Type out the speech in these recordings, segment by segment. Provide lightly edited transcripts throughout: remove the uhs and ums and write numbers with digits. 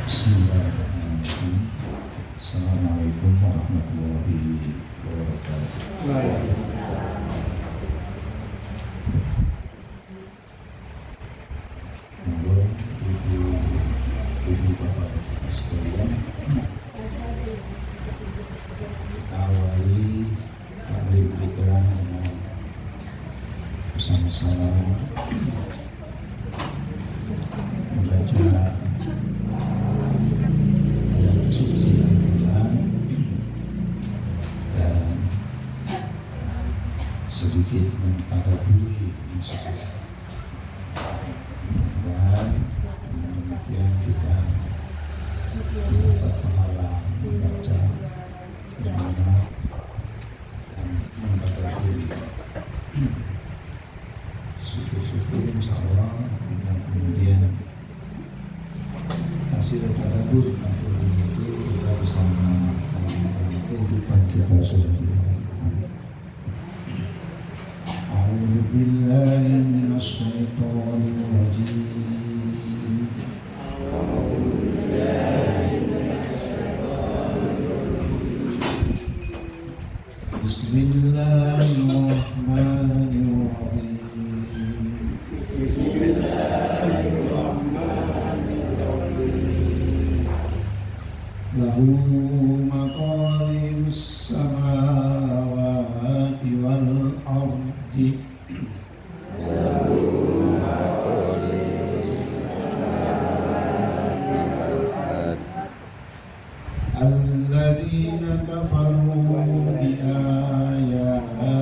Bismillahirrahmanirrahim. Assalamualaikum warahmatullahi wabarakatuh. Mohon ibu bapak sekalian, awali taklim kita dengan bersama-sama membaca suci Al-Quran dan sedikit mentadaburi dan demikian kita mendapat pahala membaca, mendengar dan mentadaburi suku-suku insyaallah dengan kemudian hasil tadabbur itu kita bisa mengamalkan kehidupan kita sehari-hari. A'udzu billahi minasy syaithanir rajim. Bismillahirrahmanirrahim. Lahu maqalidus samawati wal ardi. Alladzina kafaru bi ayatillahi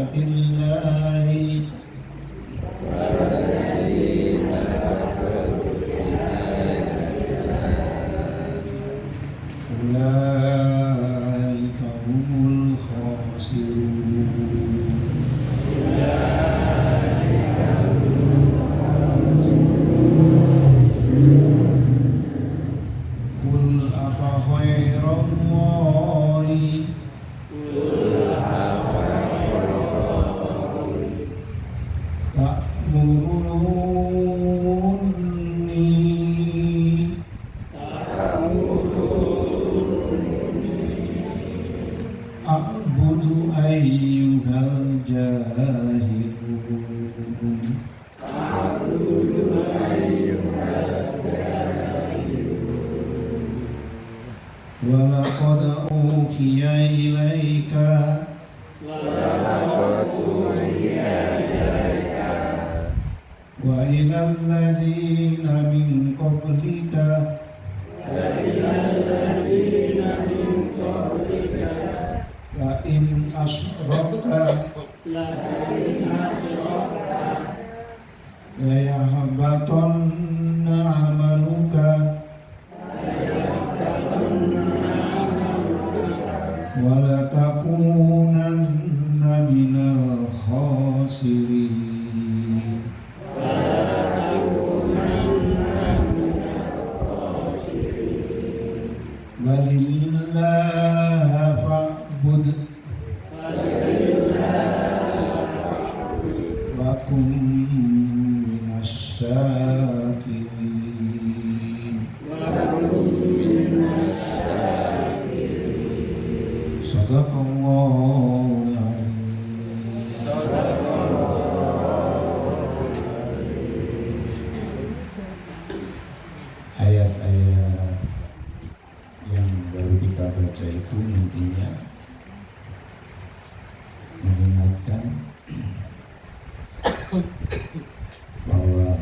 ulaika humul khasirun. Qul afa ghairallahi ta'muruni a'budu ayyuhal jahilun. Wa laqad uhiya ilaika wa ilal ladzina min qablika la in asyrakta la yahbatanna amaluka wa la takunanna minal khasirin. Walillahi fa'bud wa kum minas syakirin. Sadaqallahul azim. Ayat-ayat yang baru kita baca itu intinya mengingatkan bahwa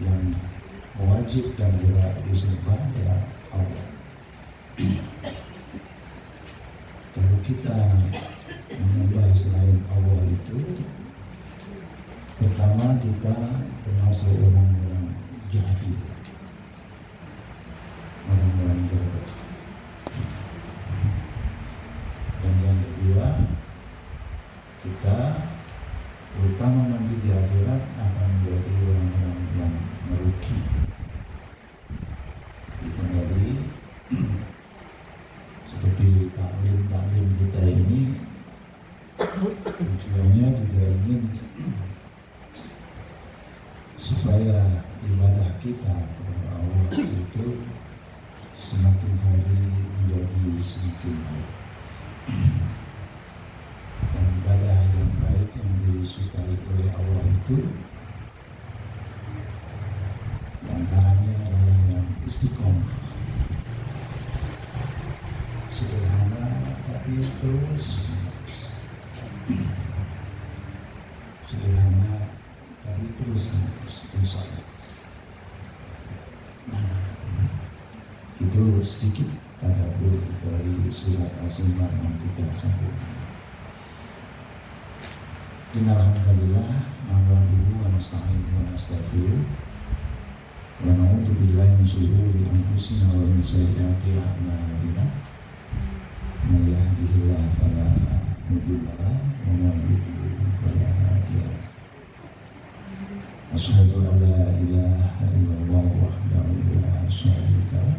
yang mewajibkan kita disembah adalah Allah. Kalau kita menyembah selain Allah itu, pertama kita termasuk orang-orang jahil, orang-orang bodoh. Dan yang kedua, kita terutama nanti di akhirat akan menjadi orang-orang yang merugi. Itu tadi seperti taklim kita ini tujuannya juga ingin supaya ibadah kita kepada Allah itu semakin baik. Dan ibadah yang baik yang disukai oleh Allah itu antaranya adalah yang istiqomah, sederhana tapi terus, sederhana tapi terus insya Allah. Nah, itu sedikit tadabbur dari surat Al-Zumar 63 Innalhamdulillah nahmaduhu wa nasta'inuhu wa nastaghfiruh wa na'udzu billahi min shururi anfusina wa min sayyiati a'malina may yahdihillahu fala mudilla lahu wa may yudlil fala hadiya lahu. Asyhadu an la ilaha illallah wahdahu la syarika lahu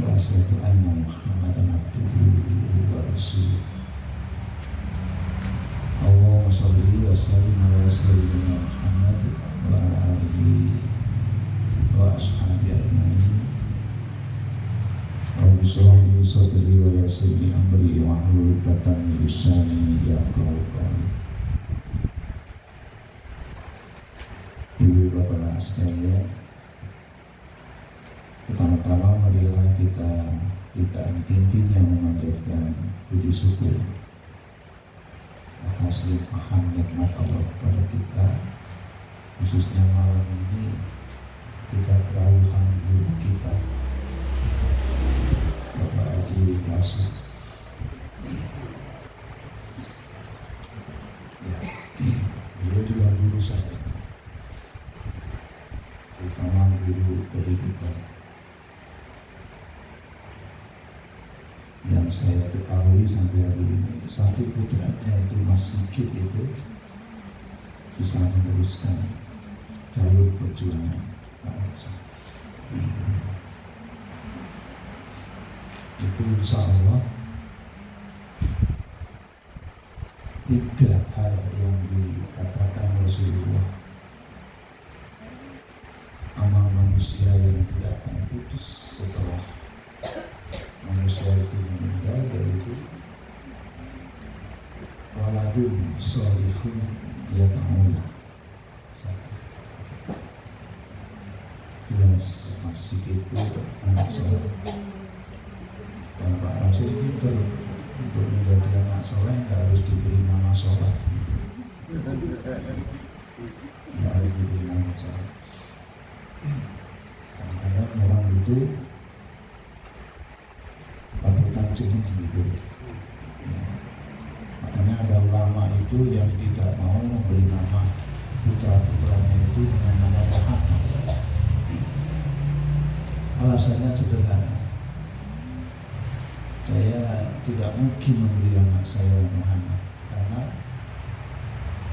wa asyhadu anna Muhammadan abduhu wa rasuluh. Allahumma sholli wa sallim ala sayyidina Muhammad wa ala alihi wa ashabihi ajma'in. Rabbi shrah li sadri wa yassir li amri wa hlul 'uqdatam min lisani yafqahu qawli. Ibu bapak sekalian, pertama-tama marilah kita intinya memanjatkan puji syukur atas limpahan nikmat Allah kepada kita, khususnya malam ini kita kerawuhan guru kita Bapak Haji Kasih. Ya, beliau juga guru saya, terutama guru kehidupan. Yang saya ketahui sampai hari ini, satu putranya itu Mas Sigit itu bisa meneruskan jalur perjuangan bangsa. Itu insya Allah 3 hal yang dikatakan Rasulullah, amal manusia yang tidak akan putus setelah manusia itu meninggal, yaitu waladun sholihun yad'ulah. Jelas masih itu anak soleh, dan Pak Rasul itu untuk menjadi anak soleh nggak harus diberi nama soleh, nggak harus diberi nama soleh. Kadang-kadang orang itu jenis gitu. Ya. Makanya ada ulama itu yang tidak mau memberi nama putra-putranya itu dengan nama Muhammad. Alasannya sederhana, saya tidak mungkin memberi anak saya Muhammad, karena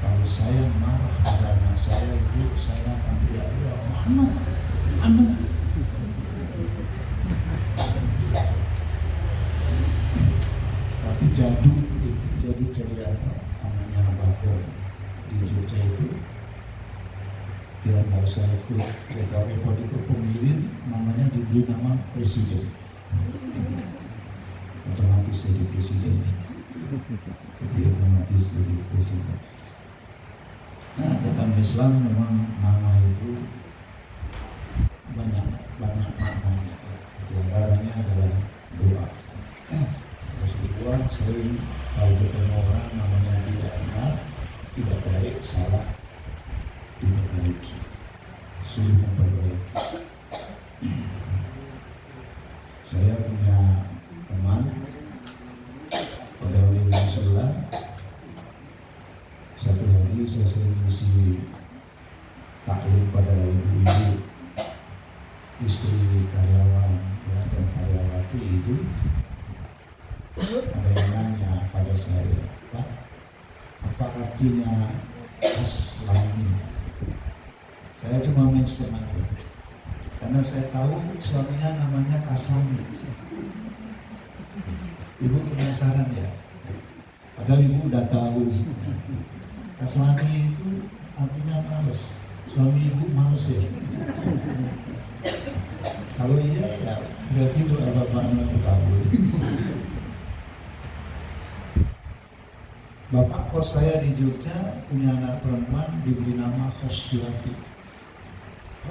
kalau saya marah pada anak saya itu, saya akan teriak, ya Muhammad, anak. Jadul itu, jadi kayak namanya Bakor di Jogja itu, dia nggak usah ikut repot itu pemilih, namanya diberi nama presiden, otomatis jadi presiden, jadi otomatis jadi presiden. Nah, dalam Islam memang nama itu banyak maknanya. Di antaranya adalah doa. Rasulullah sering kalau ketemu orang namanya tidak benar, tidak baik, salah, diperbaiki, suruh memperbaiki. Saya punya teman pegawai musola. Satu hari saya sering isi taklim pada ibu-ibu, istri karyawan ya, dan karyawati itu. Ada yang nanya pada saya, Pak, apa artinya Aslami? Saya cuma mention aja, karena saya tahu suaminya namanya Kaslami. Ibu penasaran ya? Padahal ibu udah tahu. Kaslami itu artinya males. Suami ibu males ya. Kalau iya ya berarti doa bapaknya terkabul. Bapak kos saya di Jogja punya anak perempuan diberi nama Khosyiati.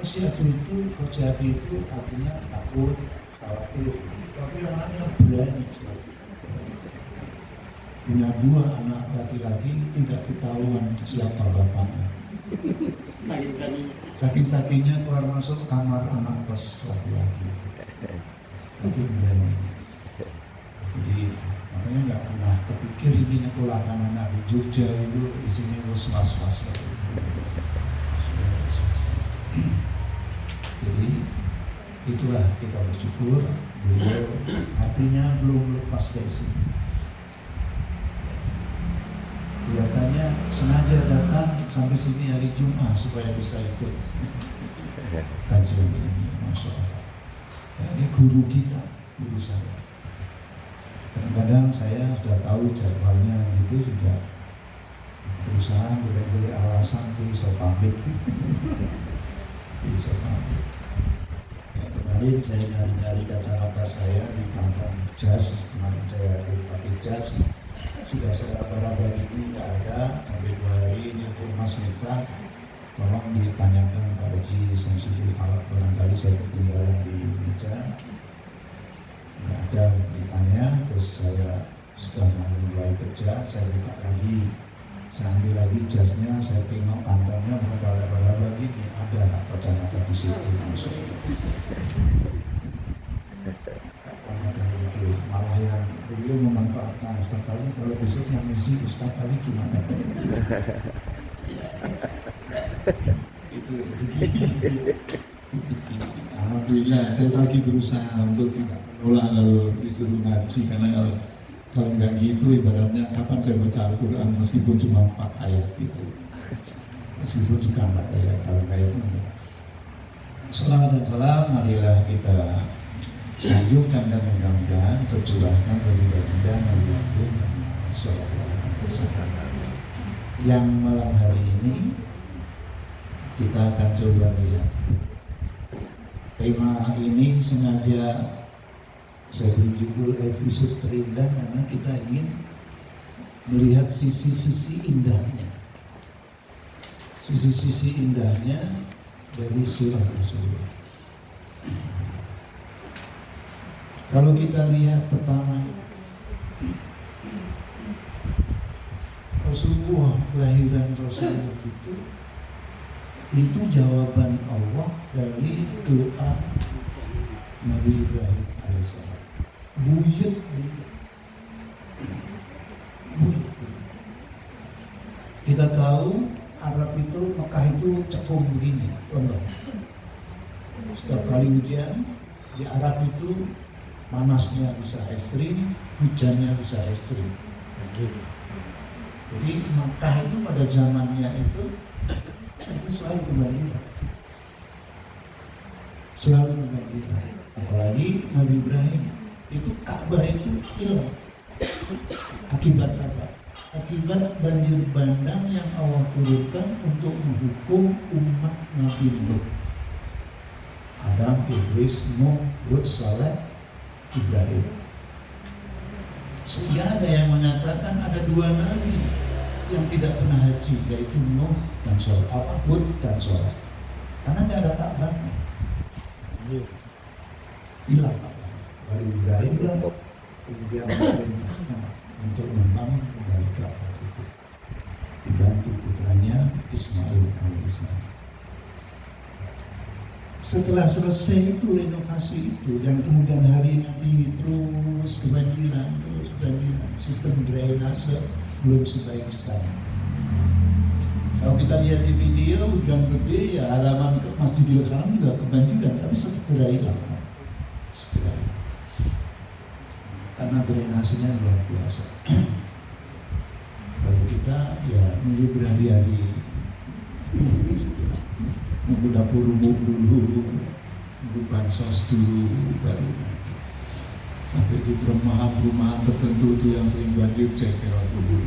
Khosyiati itu artinya takut, khawatir, tapi anaknya berani sekali. Punya 2 anak laki-laki, tidak ketahuan siapa bapaknya. Saking-sakingnya keluar masuk kamar anak kos laki-laki. Tapi berani. Jadi makanya nggak pernah kepikir ini nekulakan anak di Jogja itu isinya was-was. Jadi itulah kita bersyukur beliau hatinya belum lepas dari sini. Kelihatannya sengaja datang sampai sini hari Jumat supaya bisa ikut kajian ini, Masya Allah. Ini guru kita, guru saya. Kadang-kadang saya sudah tahu jadwalnya itu juga berusaha boleh alasan bisa pamit. Bisa pamit. Ya, kemarin saya nyari-nyari kacamata saya di kampung jas, kemarin saya pakai jas. Sudah saya raba-raba ini tidak ada, sampai 2 hari ini pun Mas Mita tolong ditanyakan Pak Haji Samsudin Alat, barangkali saya ketinggalan di meja, tidak ada ditanya. Terus saya sudah mulai kerja, saya buka lagi, saya ambil lagi jasnya, saya tengok kantongnya bukan raba-raba gini, ada kacamata di situ langsung. Malah yang beliau memanfaatkan Ustaz Ali, kalau besok yang misi Ustaz Ali gimana? Itu rezeki. Alhamdulillah saya lagi berusaha untuk tidak menolak kalau disuruh ngaji, karena kalau nggak gitu ibaratnya kapan saya baca Al-Quran meskipun cuma 4 ayat gitu, meskipun juga 4 ayat kalau kayak itu. Selamat dan salam, marilah kita sanjungkan dan mudah-mudahan tercurahkan bagi baginda Nabi Agung yang malam hari ini kita akan coba lihat. Tema ini sengaja saya beri judul Episode Terindah karena kita ingin melihat sisi-sisi indahnya, sisi-sisi indahnya dari surah Rasulullah. Kalau kita lihat pertama, Rasulullah, kelahiran Rasulullah itu jawaban Allah dari doa Nabi Ibrahim alaihissalam. Buyut. Kita tahu Arab itu, Mekah itu cekung begini, lembab. Setiap kali hujan di Arab itu panasnya bisa ekstrim, hujannya bisa ekstrim. Jadi Makkah itu pada zamannya itu selalu kebanjiran. Selalu kebanjiran. Apalagi Nabi Ibrahim itu Ka'bah itu hilang. Akibat apa? Akibat banjir bandang yang Allah turunkan untuk menghukum umat Nabi Nuh. Adam, Idris, Nuh, Hud, Saleh, Ibrahim. Sehingga ada yang mengatakan ada 2 nabi yang tidak pernah haji, yaitu Nuh dan Saleh, Hud dan Saleh. Karena tidak ada Ka'bah. Hilang Ka'bah. Baru Ibrahim bilang kemudian perintahnya untuk membangun kembali Ka'bah itu, dibantu putranya Ismail alaihissalam. Setelah selesai itu renovasi itu, dan kemudian hari nanti terus kebanjiran, sistem drainase belum sebaik sekarang. Kalau kita lihat di video hujan gede, ya halaman Masjidil Haram juga kebanjiran, tapi segera hilang. Segera hilang. Karena drainasenya luar biasa. Kalau kita ya nunggu berhari-hari, nunggu dapur umum dulu, nunggu bansos dulu, baru sampai di perumahan-perumahan tertentu itu yang sering banjir cekir dulu,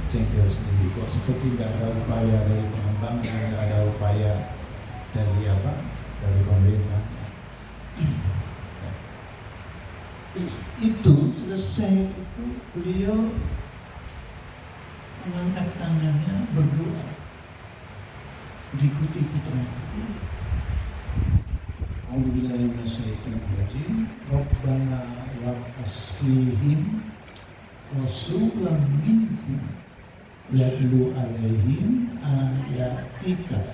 cekir sendiri. Kok seperti tidak ada upaya dari pengembang, tidak ada upaya dari apa, dari pemerintah. Itu selesai itu beliau mengangkat tangannya berdoa, diikuti putranya. A'udzubillahi minasyaitonirrajim. Rabbana wab'as fihim rasulan minhum yatlu alaihim ayatika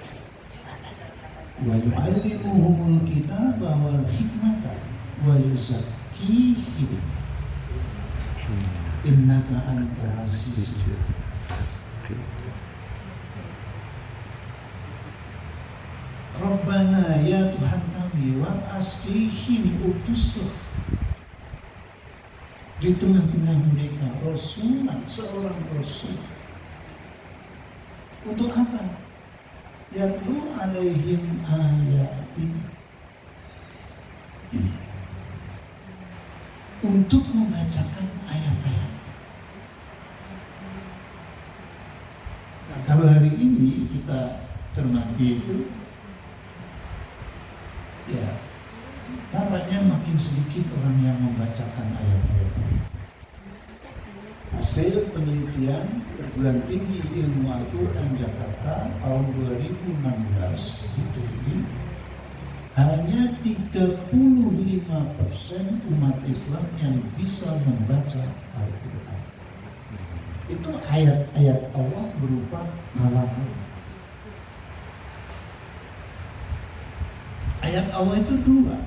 wa yu'allimuhumul kitaba wal hikmata wa yuzakkihim innaka antal azizul hakim. Rabbana, ya Tuhan kami, wab'as fihim, utuslah di tengah-tengah mereka Rasulullah, seorang Rasul. Untuk apa? Yatlu alaihim ayatin, untuk membacakan ayat-ayat. Nah, kalau hari ini kita cermati itu, ya, tampaknya makin sedikit orang yang membacakan ayat-ayat ini. Hasil penelitian Perguruan Tinggi Ilmu Al-Quran Jakarta tahun 2016 itu hanya 35% umat Islam yang bisa membaca Al-Quran. Itu ayat-ayat Allah berupa kalam. Ayat Allah itu dua,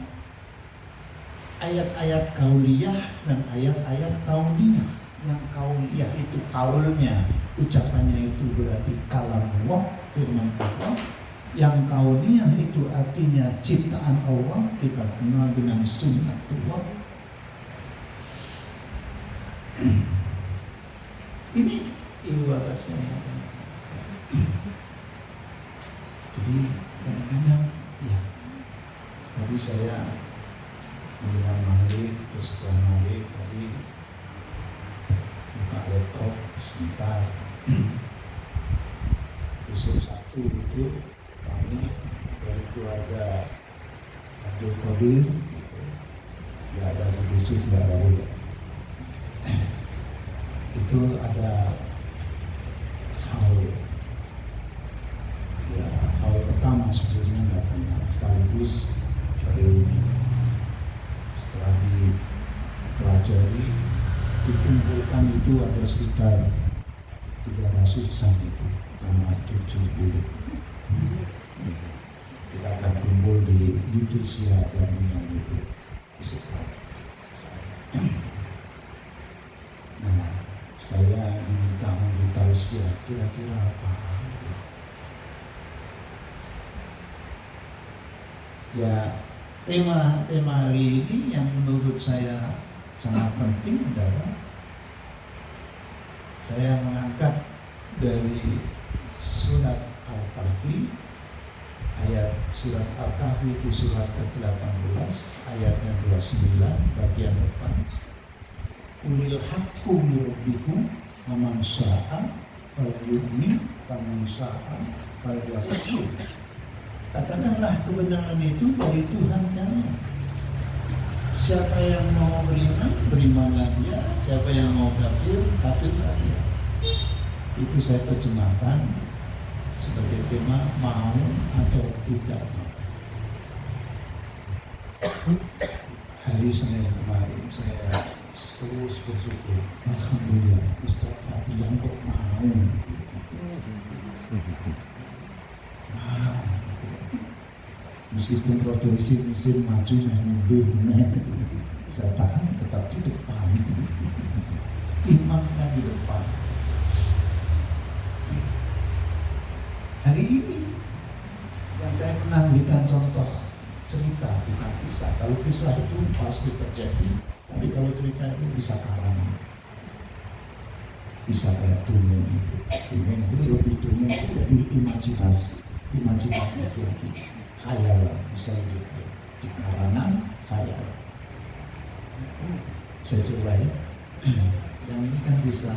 ayat-ayat kauliyah dan ayat-ayat kauniyah. Yang kauliyah itu kaulnya, ucapannya itu berarti kalam Allah, firman Allah. Yang kauniyah itu artinya ciptaan Allah, kita kenal dengan sunnatullah. Ini batasnya. Jadi kadang-kadang ya, tadi saya menjelang maghrib, terus setelah maghrib tadi buka laptop sebentar. Besok Sabtu itu kami dari keluarga Abdul Qadir, ya ada Yusuf, ya ada itu ada hal pertama sebenarnya nggak pernah sekaligus reuni. Setelah dipelajari, dikumpulkan itu ada sekitar 300-an itu nama cucu dulu. Kita akan kumpul di Yudhistira dan yang itu. Nah, saya diminta memberitahu kira-kira apa. Ya, tema hari ini yang menurut saya sangat penting adalah saya mengangkat dari surat Al-Kahfi, ayat surat Al-Kahfi itu surat ke-18 ayatnya 29 bagian depan. Ulil haqqu min rabbikum faman syaa'a falyu'min faman syaa'a falyakfur. Katakanlah kebenaran itu dari Tuhan kalian. Siapa yang mau beriman, berimanlah dia. Siapa yang mau kafir, kafirlah dia. Itu saya terjemahkan sebagai tema mau atau tidak mau. Hari Senin kemarin saya terus bersyukur, alhamdulillah Ustaz Fatihan kok mau. Meskipun produksi mesin maju dan mundur, saya tahan tetap di depan. Imamnya di depan. Hari ini yang saya pernah berikan contoh cerita, bukan kisah. Kalau kisah itu pasti terjadi, tapi kalau cerita itu bisa karangan, bisa kayak dongeng itu. Dongeng itu lebih dongeng itu lebih imajinatif lagi. Khayal bisa di karangan khayal. Saya coba ya. Yang ini kan bisa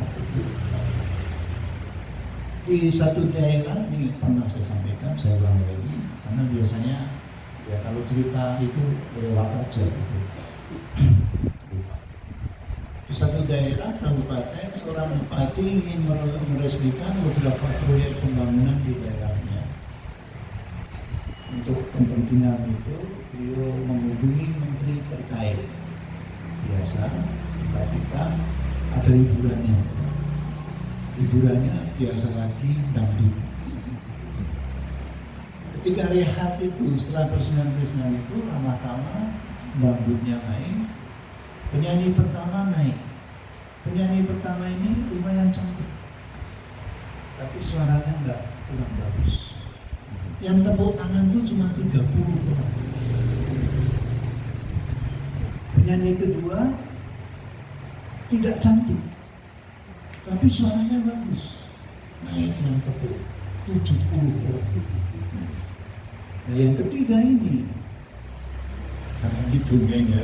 di satu daerah ini pernah saya sampaikan, saya ulang lagi karena biasanya ya kalau cerita itu lewat aja gitu. daerah kabupaten seorang bupati ingin meresmikan beberapa proyek pembangunan di daerahnya. Untuk kepentingan itu, beliau menghubungi menteri terkait. Biasa, kita ada hiburannya. Hiburannya biasa lagi dangdut. Ketika rehat itu, setelah persemian itu, ramah-tamah, dangdutnya naik, penyanyi pertama naik. Penyanyi pertama ini lumayan cantik, tapi suaranya kurang bagus. Yang tepuk tangan itu cuma 30 orang. Penyanyi kedua tidak cantik, tapi suaranya bagus. Naik yang tepuk 70 orang. Nah yang ketiga ini, karena hidungnya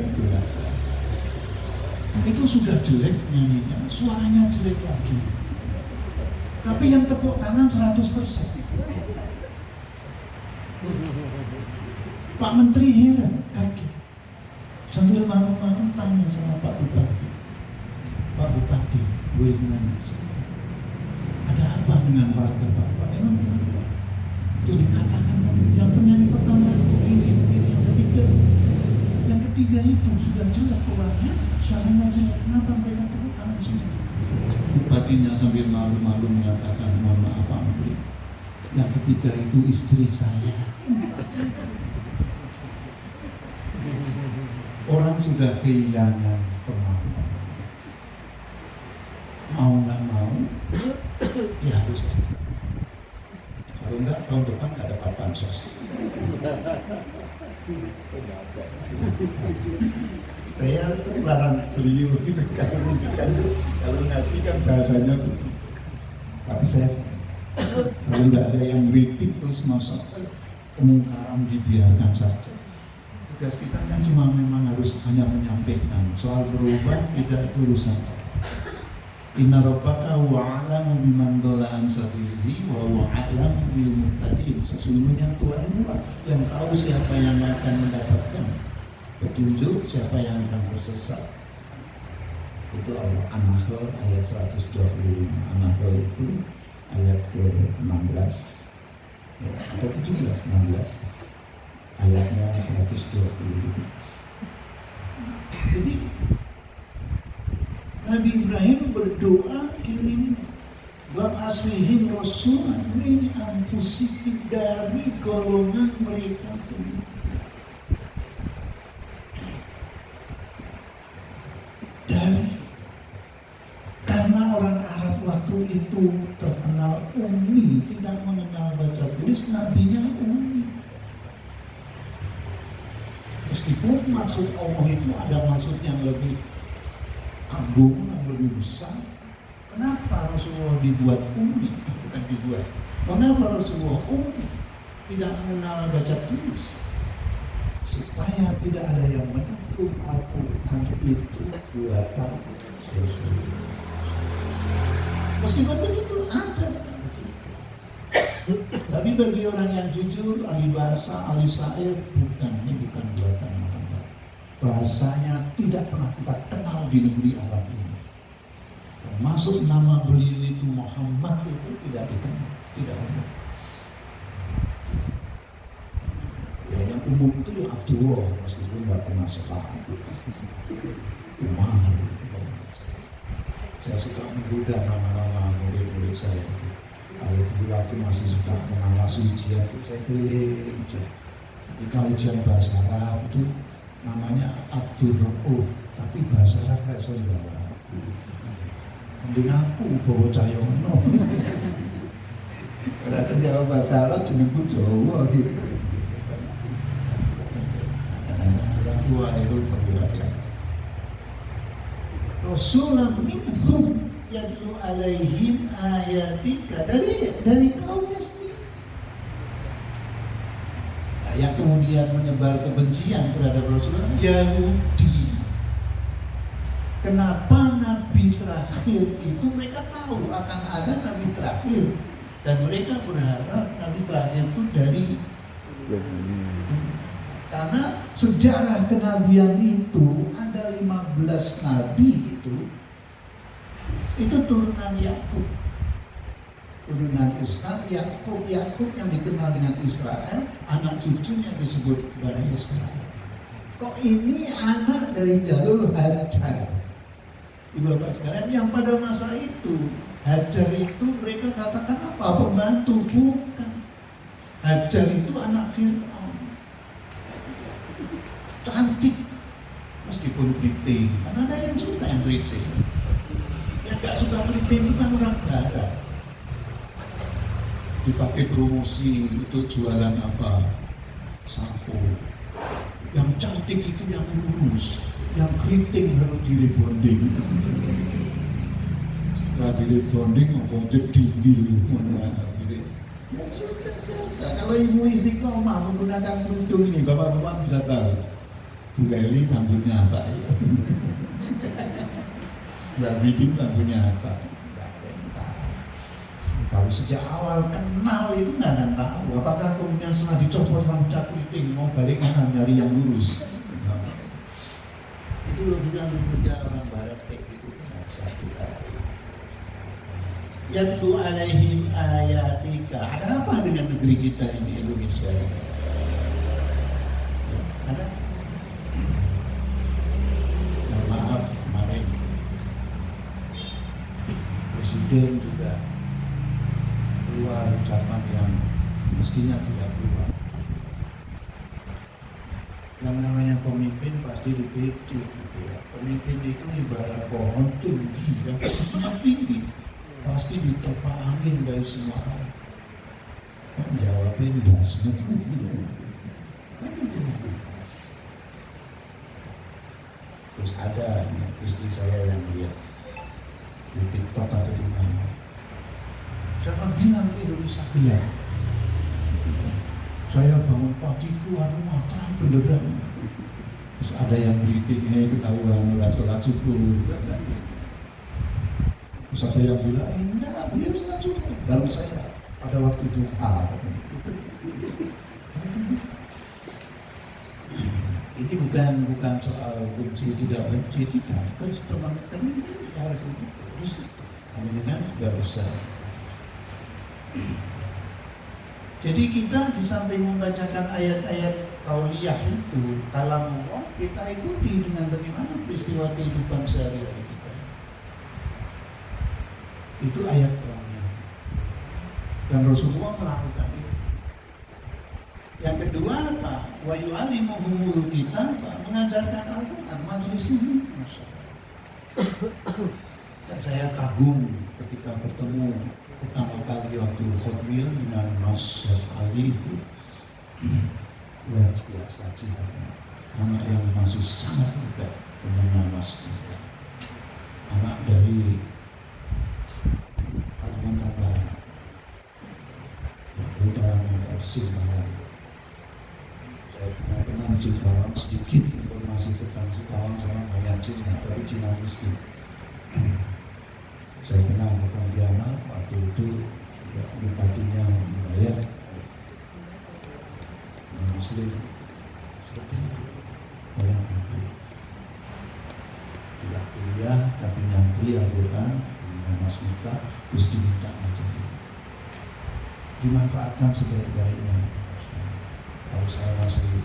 itu sudah jelek nyanyinya, suaranya jelek lagi. Tapi yang tepuk tangan 100%. Pak Menteri heran, kaget. Sambil malu-malu tanya sama Pak Bupati. Pak Bupati, boleh nanya, ada apa dengan warga Bapak? Emang kenapa? Itu dikatakan yang penyanyi pertama begini, yang ketiga itu sudah jelek orangnya, suaranya jelek. Kenapa mereka tepuk tangan sini? Bupatinya sambil malu-malu mengatakan, mohon maaf Pak Menteri, yang ketiga itu istri saya. Orang sudah kehilangan kemampuan. Mau nggak mau, ya harus. Kalau enggak, tahun depan nggak dapat bansos. Saya larang beliau gitu, kalau ngaji kan bahasanya begitu. Tapi saya kalau nggak ada yang kritik terus masa kemungkaran dibiarkan saja. Tugas kita kan cuma memang harus hanya menyampaikan. Soal berubah tidak itu urusan. Inna rabbaka huwa a'lamu biman dhalla an sabilihi wa huwa a'lamu bil muhtadin. Sesungguhnya Tuhan yang tahu siapa yang akan mendapatkan petunjuk, siapa yang akan tersesat. Itu An-Nahl ayat 125. An-Nahl itu ayat ke-16 atau 16 ayatnya 120. Jadi Nabi Ibrahim berdoa kirim Ba'aswihim rasulan min anfusihim, dari golongan mereka sendiri. Karena orang Arab waktu itu terkenal ummi, tidak mengenal baca tulis, nabinya ummi. Meskipun maksud Allah itu ada maksud yang lebih agung, yang lebih besar. Kenapa Rasulullah dibuat ummi? Bukan dibuat. Kenapa Rasulullah ummi? Tidak mengenal baca tulis. Supaya tidak ada yang menuduh Al-Quran itu buatan Rasulullah. Meskipun begitu ada. Tapi bagi orang yang jujur, ahli bahasa, ahli syair, ini bukan buatan Muhammad. Bahasanya tidak pernah kita kenal di negeri Arab ini. Termasuk nama beliau itu Muhammad itu tidak dikenal, tidak umum. Ya, yang umum itu ya Abdullah, meskipun nggak pernah sekolah. Umar. Saya suka menggoda nama-nama murid-murid saya. Kalau dulu waktu masih suka mengawasi ujian itu saya keliling. Ketika ujian bahasa Arab itu namanya Abdul Rauf, tapi bahasa Arab kayak saudara. Mending aku bawa Cahyono. Karena jawab bahasa Arab jenengku Jawa gitu. Orang tua itu perbuatan. Rasulullah minhum yadlu alaihim ayatika, dari kaumnya sendiri. Nah, yang kemudian menyebar kebencian terhadap Rasulullah Yahudi. Kenapa Nabi terakhir itu mereka tahu akan ada Nabi terakhir, dan mereka berharap Nabi terakhir itu dari karena sejarah kenabian itu ada 15 nabi itu Itu turunan Yakub, turunan Ishak. Yakub yang dikenal dengan Israel, anak cucunya disebut Bani Israel. Kok ini anak dari jalur Hajar? Ibu bapak sekalian, yang pada masa itu Hajar itu mereka katakan apa? Pembantu, bukan. Hajar itu anak Fir'aun, cantik meskipun keriting, karena ada yang suka yang keriting. Yang gak suka keriting itu kan orang barat. Dipakai promosi itu jualan apa? Sampo. Yang cantik itu yang lurus, yang keriting harus di-rebonding. Setelah di-rebonding mau tinggi ya sudah. Kalau ibu istiqomah menggunakan kerudung ini, bapak-bapak bisa tahu Bu Eli rambutnya apa ya? Mbak Bidin rambutnya apa? Kalau sejak awal kenal itu nggak akan tahu. Apakah kemudian setelah dicopot rambutnya keriting mau balik kanan nyari yang lurus? Itu logika orang barat kayak gitu kan satu kali. Yatlu alaihim ayatika. Ada apa dengan negeri kita ini, Indonesia? Ada? Maaf, kemarin Presiden juga keluar ucapan yang mestinya tidak keluar. Yang namanya pemimpin pasti dikritik gitu ya. Pemimpin itu ibarat pohon tinggi, yang posisinya tinggi, pasti diterpa angin dari semua arah. Kan jawabnya tidak sebenarnya. Terus ada istri saya yang lihat di TikTok atau di mana. Siapa bilang Indonesia gelap? Saya bangun pagi keluar rumah terang benderang. Terus ada yang beritiknya ketahuan nggak sholat subuh. Terus ada yang bilang, enggak, beliau sholat subuh. Lalu saya pada waktu duha. Ini bukan soal benci tidak benci, tidak. Kan teman-teman harus begitu. Dengan juga besar. Jadi kita di samping membacakan ayat-ayat kauliyah itu, kalamullah, kita ikuti dengan bagaimana peristiwa kehidupan sehari-hari kita. Itu ayat kauliyah. Dan Rasulullah melakukan itu. Yang kedua apa? Wa yu'allimuhumul kitab, mengajarkan Al-Quran, majelis ini. Dan saya kagum ketika bertemu pertama kali waktu khutbah dengan Mas Chef Ali itu, luar biasa jihadnya. Anak yang masih sangat muda, temannya Mas Chef, anak dari Kalimantan Barat, utara Singkawang. Saya punya teman Singkawang, sedikit informasi tentang Singkawang, sama banyak Cina, tapi Cina miskin. Saya kenal ke Pontianak, waktu itu bupatinya membayar Muslim seperti itu. Bayangkan tidak kuliah tapi nyantri Al-Quran dengan Mas Miftah, terus diminta macam itu. Dimanfaatkan sebaik-baiknya. Kalau saya masih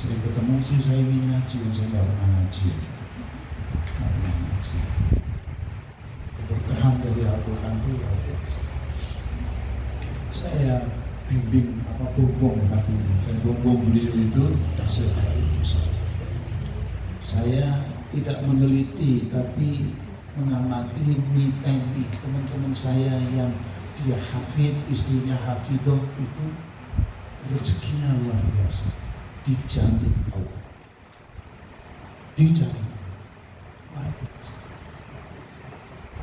sering ketemu sih, saya ingin ngaji, saya nggak pernah ngaji. Keberkahan dari Al-Quran itu luar biasa. Saya bimbing bongbong tapi saya bongbong beliau itu hasil saya tidak meneliti tapi mengamati miteni teman-teman saya yang dia hafid, istrinya hafidoh, itu rezekinya luar biasa, dijamin Allah, dijamin luar biasa.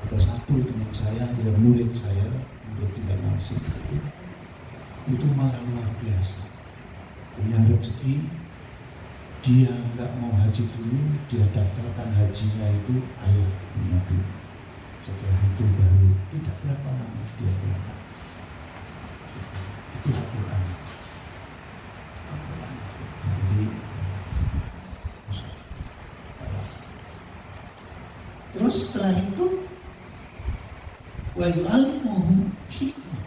Ada satu teman saya, dia murid saya, untuk tidak nafsi itu malah luar biasa, punya rezeki. Dia nggak mau haji dulu, dia daftarkan hajinya itu ayo mengadu. Setelah itu baru tidak berapa lama dia berangkat. Itu Al-Quran. Jadi terus setelah itu wa yu'allimuhum hikmah.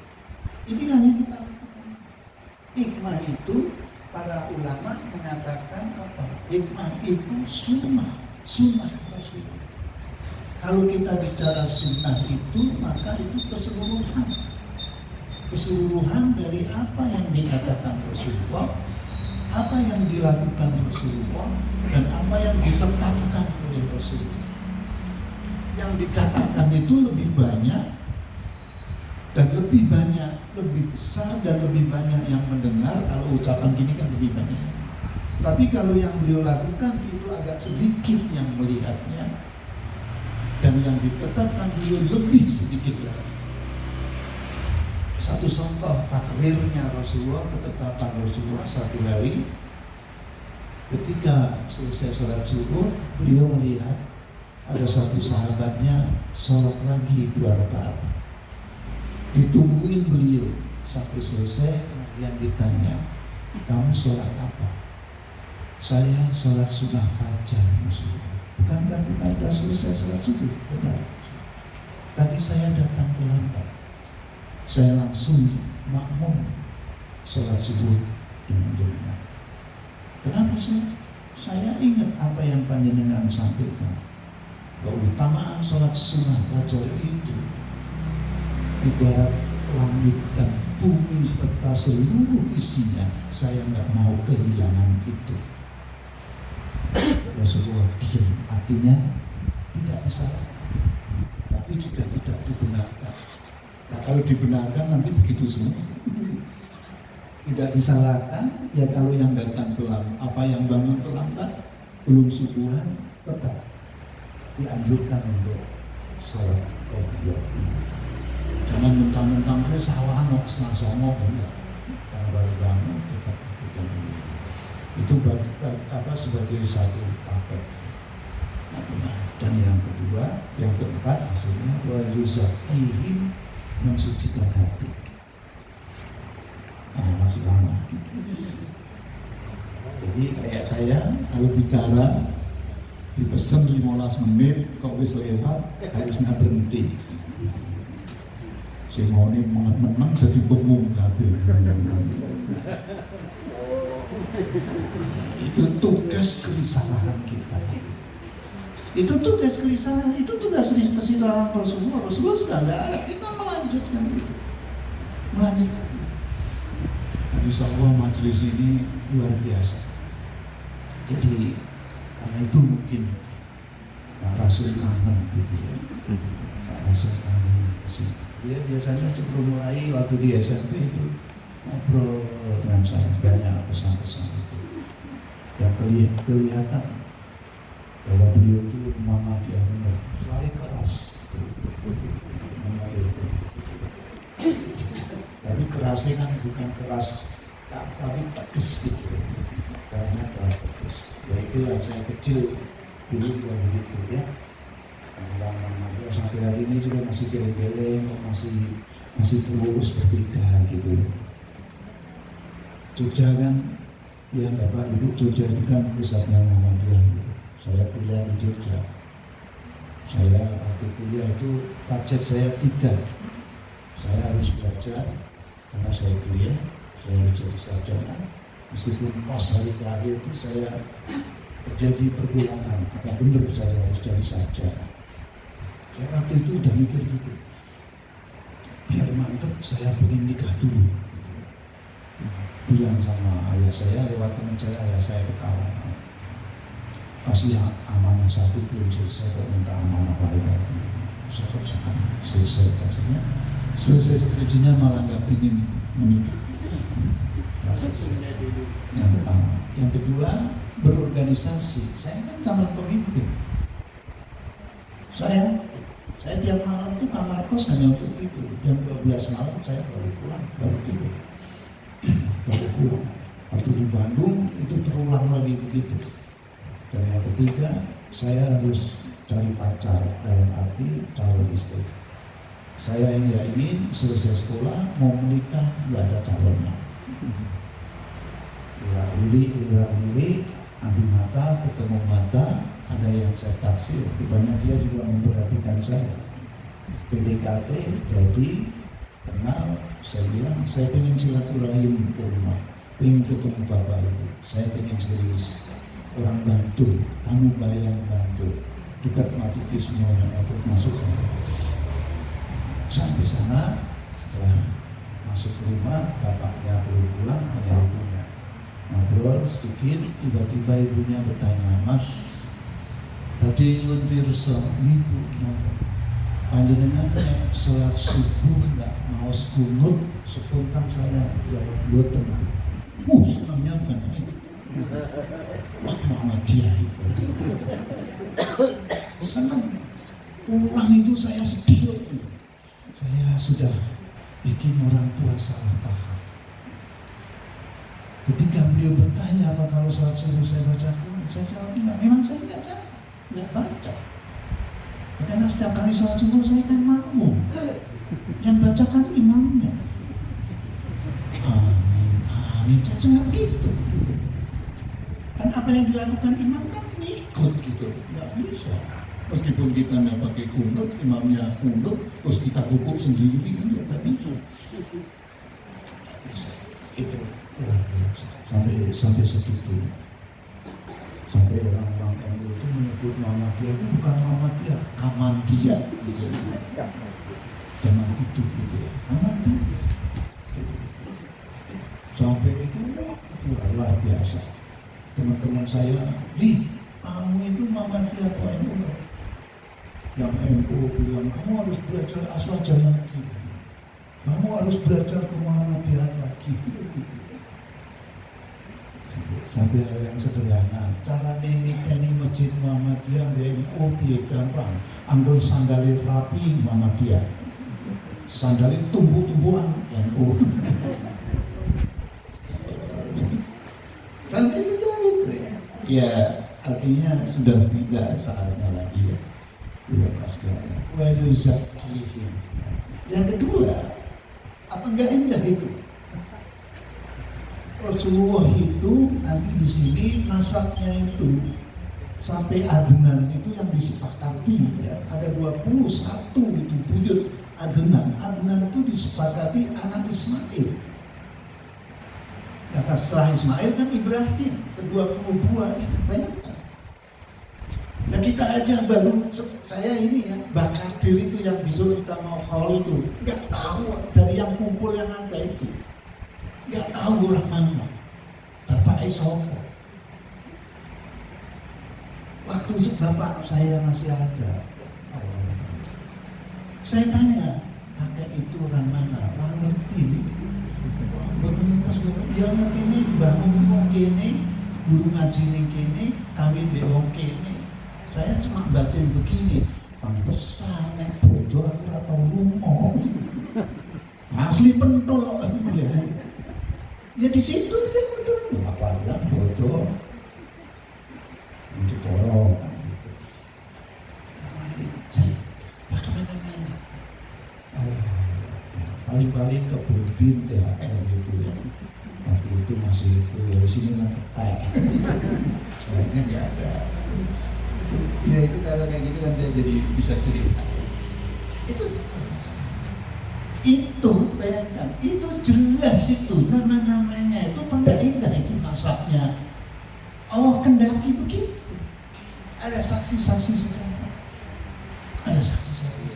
Inilah yang kita lakukan. Hikmah itu para ulama mengatakan apa? Hikmah itu sunnah Rasulullah. Kalau kita bicara sunnah itu, maka itu keseluruhan dari apa yang dikatakan Rasulullah, apa yang dilakukan Rasulullah, dan apa yang ditetapkan oleh Rasulullah. Yang dikatakan itu lebih banyak dan lebih besar dan lebih banyak yang mendengar. Kalau ucapan gini kan lebih banyak. Tapi kalau yang beliau lakukan itu agak sedikit yang melihatnya, dan yang ditetapkan beliau lebih sedikit lagi. Satu contoh takrirnya Rasulullah, ketetapan Rasulullah satu hari ketika selesai sholat subuh, beliau melihat ada satu sahabatnya sholat lagi 2 rakaat. Ditungguin beliau sampai selesai, kemudian ditanya, kamu sholat apa? Saya sholat sunnah fajar Rasulullah. Bukankah kita sudah selesai sholat subuh? Benar. Tadi saya datang terlambat. Saya langsung makmum sholat subuh dengan jemaah. Kenapa sih? Saya ingat apa yang panjenengan sampaikan. Keutamaan sholat sunnah fajar itu ibarat langit dan bumi serta seluruh isinya. Saya nggak mau kehilangan itu. Rasulullah diam, artinya tidak disalahkan, tapi juga tidak dibenarkan. Nah, kalau dibenarkan nanti begitu semua. Tidak disalahkan, ya kalau yang datang terlambat, apa yang bangun terlambat, belum subuhan, tetap dianjurkan untuk sholat qobliyah. Jangan mentang-mentang salah setengah songok, enggak. Kalau baru bangun tetap kita dulu. Itu sebagai satu paket. Dan yang kedua, yang keempat maksudnya wa yuzakihim, mensucikan hati. Masih lama. Jadi kayak saya kalau bicara dipesan 15 menit, kok wis lewat, harusnya berhenti. Si mau menang jadi bengong kabeh. Itu tugas kesalahan kita. Itu tugas kesalahan, itu tugas kesalahan Rasulullah. Rasulullah sudah tidak ada, kita melanjutkan itu. Insya Allah majelis ini luar biasa. Jadi karena itu mungkin Pak Rasul kangen gitu ya. Pak Rasul kangen kesini. Dia biasanya sebelum mulai waktu di SMP itu ngobrol dengan saya banyak pesan-pesan itu. Yang kelihatan bahwa beliau itu mama dia benar, selalu keras. Tapi kerasnya kan bukan keras, tapi tegas gitu. Karena keras tegas. Ya itulah saya kecil dulu juga begitu ya. Orang-orang sampai hari ini juga masih geleng-geleng, masih terus berbeda gitu. Jogja kan, ya Bapak Ibu, Jogja itu kan pusatnya Muhammadiyah. Saya kuliah di Jogja. Saya waktu kuliah itu target saya 3. Saya harus belajar karena saya kuliah, saya harus jadi sarjana. Meskipun pas hari terakhir itu saya terjadi pergulangan, apa benar saya harus jadi sarjana. Saya waktu itu udah mikir gitu, biar mantep saya pengen nikah dulu. Bilang sama ayah saya lewat teman saya, ayah saya ketawa. Kasih amanah satu belum selesai, kok minta amanah lain. Saya kerjakan selesai kasihnya, selesai skripsinya malah nggak ingin menikah. Yang pertama, yang kedua berorganisasi. Saya kan calon pemimpin. Saya tiap malam itu kamar kos hanya untuk itu. Jam 12 malam saya baru pulang, baru tidur. Baru pulang. Waktu di Bandung itu terulang lagi begitu. Dan yang ketiga, saya harus cari pacar, dalam arti calon istri. Saya ingin selesai sekolah mau menikah nggak ada calonnya. Lili, ambil mata, ketemu mata, ada yang saya taksir, rupanya dia juga memperhatikan saya. PDKT, jadi kenal, saya bilang saya pengen silaturahim ke rumah, pengen ketemu bapak ibu, saya pengen serius, orang Bantul, kamu bayang Bantul, dekat mati semuanya, aku masuk sana. Sampai sana, setelah masuk ke rumah, bapaknya belum pulang, hanya ibunya. Ngobrol sedikit, tiba-tiba ibunya bertanya, Mas, tadi nyun Virsa, ibu, panjenengan sholat subuh nggak mau kunut, spontan saya jawab boten. Senangnya bukan ini. Wah, Muhammadiyah itu. Senang. Pulang itu saya sedih. Saya sudah bikin orang tua salah paham. Ketika beliau bertanya apa kalau sholat subuh saya baca kunut, saya jawab enggak. Memang saya tidak baca. Karena setiap kali sholat subuh saya kan makmum, yang bacakan imamnya. Amin, saya cuma gitu. Kan apa yang dilakukan imam kan ikut gitu, nggak bisa. Meskipun kita nggak pakai kunut, imamnya kunut, terus kita hukum sendiri, nggak bisa. Itu sampai segitu. Sampai orang-orang NU itu menyebut Muhammadiyah itu bukan Muhammadiyah, Ahmadiyah gitu. Zaman itu gitu ya, Ahmadiyah. Sampai itu luar biasa. Teman-teman saya, kamu itu Muhammadiyah apa NU? Yang NU bilang, kamu harus belajar aswaja lagi. Kamu harus belajar ke Muhammadiyah lagi. Sampai hal yang sederhana, cara ini masjid Muhammadiyah NU piye gampang, anggur sandali rapi Muhammadiyah, sandali tumbuh-tumbuhan NU. Sampai sejauh itu ya. Ya artinya sudah tidak saatnya lagi ya. Sudah pasca. Waduh zakihim. Yang kedua, apa enggak indah itu? Rasulullah itu nanti di sini nasabnya itu sampai Adnan itu yang disepakati ya. Ada 21 itu buyut Adnan. Adnan itu disepakati anak Ismail. Nah setelah Ismail kan Ibrahim, kedua ini banyak kan. Nah kita aja baru saya ini ya Bakadir itu yang bisa kita mau haul itu nggak tahu dari yang kumpul yang ada itu. Nggak tahu orang mana, Bapak Sopo. Waktu bapak saya masih ada, saya tanya, kakek itu orang mana? Orang ngerti. Dia ngerti ini bangun wong kene, guru ngaji ning kene, kawin mbek wong kene. Saya cuma batin begini, pantesan nek bodoh aku ora tau lunga. Asli pentol kok ya. Ya di situ dia bodoh. Apa bilang bodoh? Untuk tolong kan gitu. Saya kemana-mana. Paling-paling ke Burbin THR gitu ya. Waktu itu masih itu dari sini ngetek. Soalnya nggak ada. Ya itu kalau kayak gitu kan dia jadi bisa cerita. Itu bayangkan, itu jelas itu nama-namanya itu pada indah itu nasabnya. Allah kendaki begitu. Ada saksi-saksi sejarah. Ada saksi-saksi.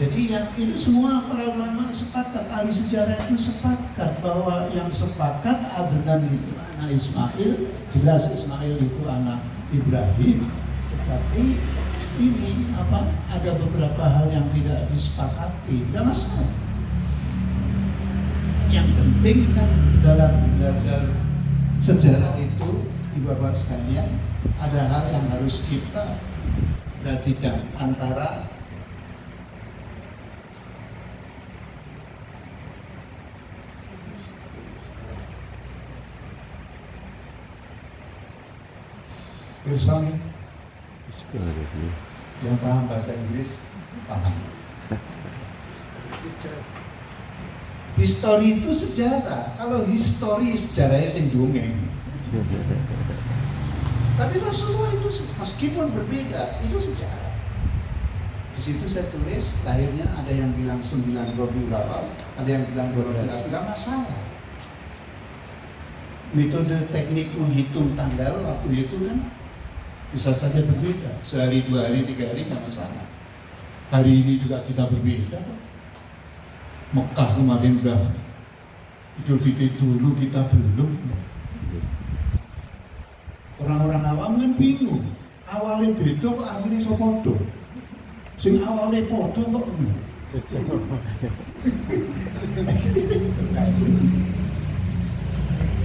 Jadi yang itu semua para ulama sepakat, ahli sejarah itu sepakat bahwa yang sepakat Adnan itu anak Ismail, jelas Ismail itu anak Ibrahim, tetapi ini ada beberapa hal yang tidak disepakati, tidak masalah. Yang penting kan dalam belajar sejarah itu Bapak sekalian ada hal yang harus kita perhatikan antara Pirsawi yang paham bahasa Inggris paham. Histori itu sejarah. Kalau histori sejarahnya sing dongeng. Tapi Rasulullah itu meskipun berbeda itu sejarah. Di situ saya tulis lahirnya ada yang bilang 9 Rabiul Awal, ada yang bilang 12, nggak masalah. Metode teknik menghitung tanggal waktu itu kan bisa saja berbeda, sehari, 2 hari, 3 hari nggak masalah. Hari ini juga kita berbeda. Mekah kemarin udah Idul Fitri dulu, kita belum. Orang-orang awam kan bingung, awalnya beda kok akhirnya so podo. Sing awalnya podo kok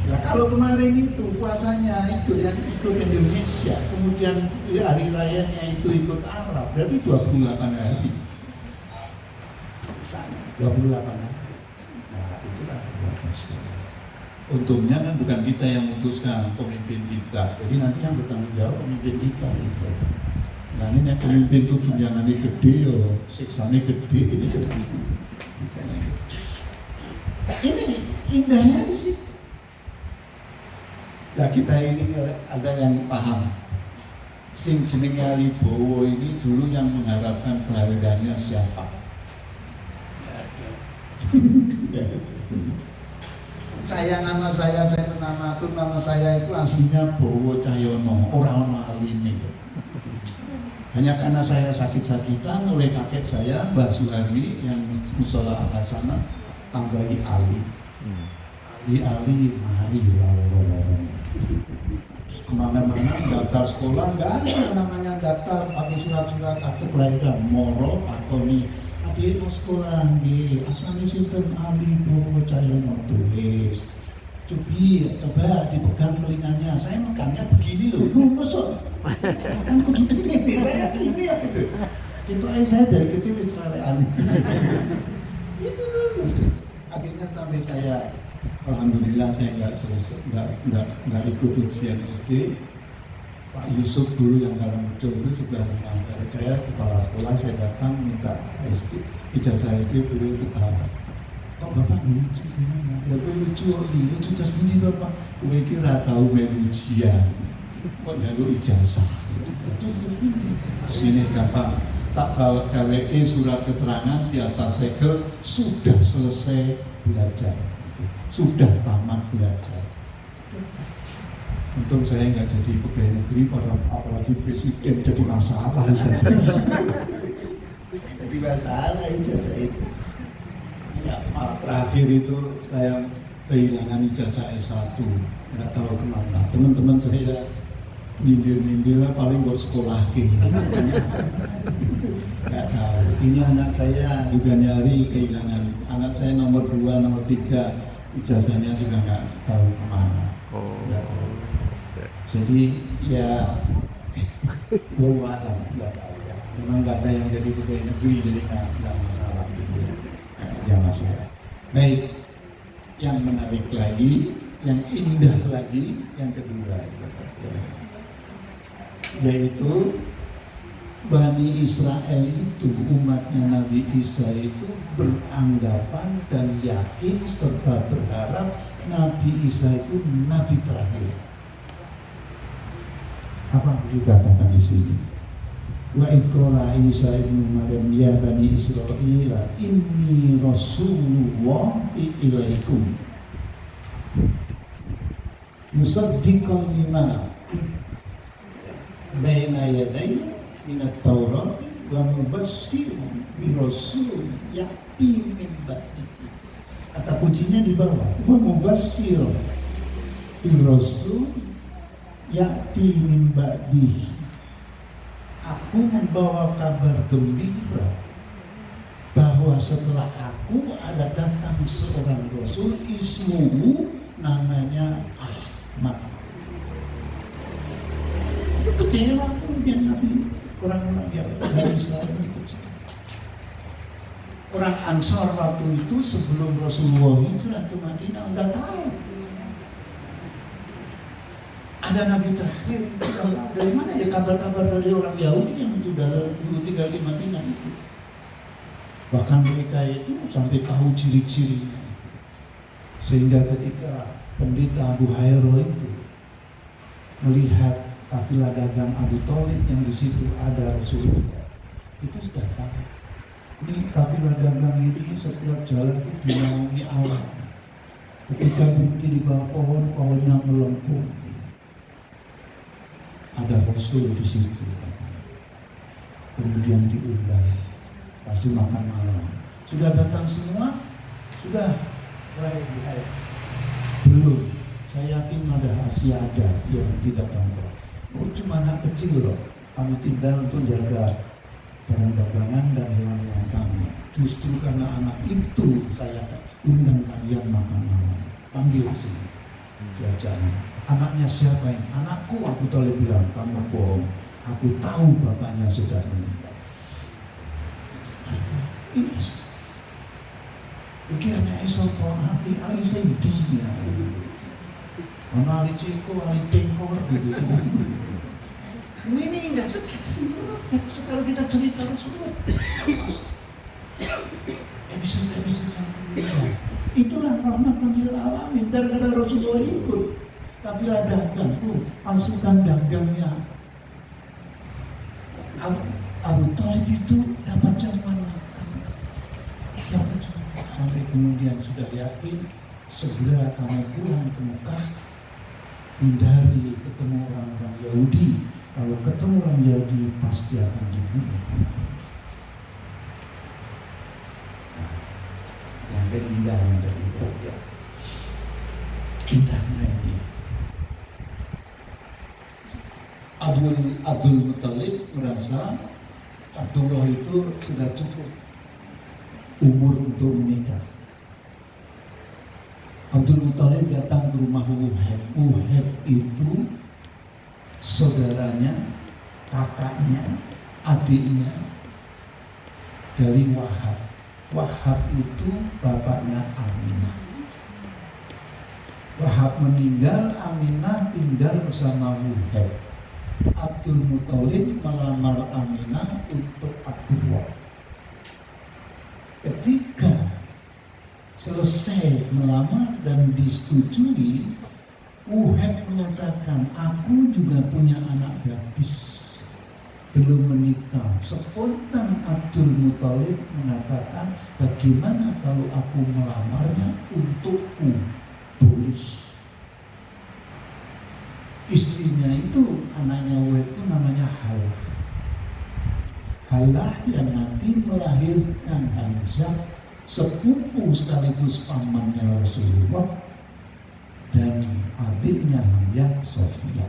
Nah kalau kemarin itu puasanya itu yang ikut Indonesia, kemudian hari rayanya itu ikut Arab, berarti 28 hari. 28 hari. Nah itulah untungnya kan bukan kita yang memutuskan, pemimpin kita. Jadi nanti yang bertanggung jawab pemimpin kita itu. Nah ini yang pemimpin itu tunjangannya gede, siksanya gede, ini gede. Ini indahnya di situ. Nah kita ini ada yang paham. Sing jenenge Ali Bowo ini dulu yang mengharapkan kelahirannya siapa? Nama saya nama saya itu aslinya Bowo Cahyono, orang alimi. Hanya karena saya sakit-sakitan oleh kakek saya, Mbah Suharli yang musola Al-Hasanah, tambahi Ali. Ali, mari lorong. Kemana-mana daftar sekolah nggak ada namanya daftar pakai surat-surat akte kelahiran, moro pakoni. Adik mau sekolah di asmani sistem Ali Bowo Cahyono, tulis. Coba dipegang telinganya. Saya megangnya begini loh, masuk. Kan kudu ini saya ini ya gitu. Gitu aja saya dari kecil dicelalean. Itu dulu. Akhirnya sampai saya, alhamdulillah saya nggak ikut ujian SD. Pak Yusuf dulu yang Karangrejo itu sebelah rumah saya, kepala sekolah, saya datang minta SD, ijazah SD dulu ketawa. Kok bapak lucu gimana? Ya gue lucu terus bunyi bapak. Gue kira tahu melu ujian. Kok jalur ijazah? Sini gampang. Tak KWE surat keterangan di atas segel sudah selesai belajar, sudah tamat belajar. Untung saya nggak jadi pegawai negeri, apalagi presiden jadi masalah ijazah. Jadi masalah ijazah itu. Ya, malah terakhir itu saya kehilangan ijazah S1, nggak tahu kemana. Teman-teman saya nyindir paling buat sekolah nggak tahu. Ini anak saya juga nyari kehilangan. Anak saya nomor 2, nomor 3 ijazahnya juga nggak tahu kemana. Jadi ya bawa lah, nggak tahu ya. Memang nggak ada yang jadi pegawai negeri, jadi nggak masalah gitu. Yang masalah. Baik, yang menarik lagi, yang indah lagi, yang kedua, yaitu Bani Israel itu, umatnya Nabi Isa itu beranggapan dan yakin serta berharap Nabi Isa itu Nabi terakhir. Apa yang dikatakan di sini? Wa iqala Isa ibnu Maryam ya Bani Israel inni Rasulullah ilaikum musaddiqan lima baina yadayya minat Taurat wa mubashiran bi rasul ya'ti min ba'di. Kata kuncinya di bawah. Wa mubashiran bi rasul ya'ti min ba'di. Aku membawa kabar gembira bahwa setelah aku ada datang seorang Rasul, ismuhu, namanya Ahmad. Itu kecewa kemudian Nabi, orang-orang yang dari Israel itu. Orang Ansar waktu itu sebelum Rasulullah hijrah ke Madinah udah tahu ada Nabi terakhir. Dari mana ya kabar-kabar dari orang Yahudi yang sudah dulu tinggal di Madinah itu? Bahkan mereka itu sampai tahu ciri-cirinya. Sehingga ketika pendeta Abu Hayro itu melihat kafilah dagang Abu Thalib yang di situ ada Rasulullah, itu sudah tahu. Ini kafilah dagang ini setiap jalan itu dinaungi Allah. Ketika berhenti di bawah pohon, pohonnya melengkung. Ada Rasul di situ. Kemudian diundang, kasih makan malam. Sudah datang semua? Sudah. Belum. Saya yakin masih ada yang tidak datang. Oh, cuma anak kecil loh. Kami tinggal untuk jaga barang dagangan dan hewan-hewan kami. Justru karena anak itu saya undang kalian makan malam. Panggil sini. Diajak. Anaknya siapa ini? Anakku. Aku Thalib bilang, kamu bohong. Aku tahu bapaknya sudah meninggal. Ini pikirannya Esopo hati Ali Sedinya. Mana Ali Ceko, Ali Tengkor gitu. Ini enggak sekali kita cerita Rasulullah. Episode yang kedua. Itulah rahmatan lil alamin. Gara-gara Rasulullah ikut kafilah dagang tuh, pasukan dagangnya Abu Thalib itu dapat jamuan makan. Sampai kemudian sudah yakin segera kamu pulang ke Mekah, hindari ketemu orang-orang Yahudi. Kalau ketemu orang Yahudi pasti akan dibunuh. Nah, yang keindahan dari itu, indahnya ini. Abdul Muthalib merasa Abdullah itu sudah cukup umur untuk menikah. Abdul Muthalib datang ke rumah Wuhaib. Wuhaib itu saudaranya, kakaknya, adiknya dari Wahab. Wahab itu bapaknya Aminah. Wahab meninggal, Aminah tinggal bersama Wuhaib. Abdul Muthalib melamar Aminah untuk Abdullah. Ketika selesai melamar dan disetujui, Wuhaib mengatakan, aku juga punya anak gadis belum menikah. Spontan Abdul Muthalib mengatakan, bagaimana kalau aku melamarnya untukku? Boleh. Istrinya itu, anaknya Wuhaib itu namanya Halah. Halah yang nanti melahirkan Hamzah, sepupu sekaligus pamannya Rasulullah, dan adiknya Hamzah Sofia.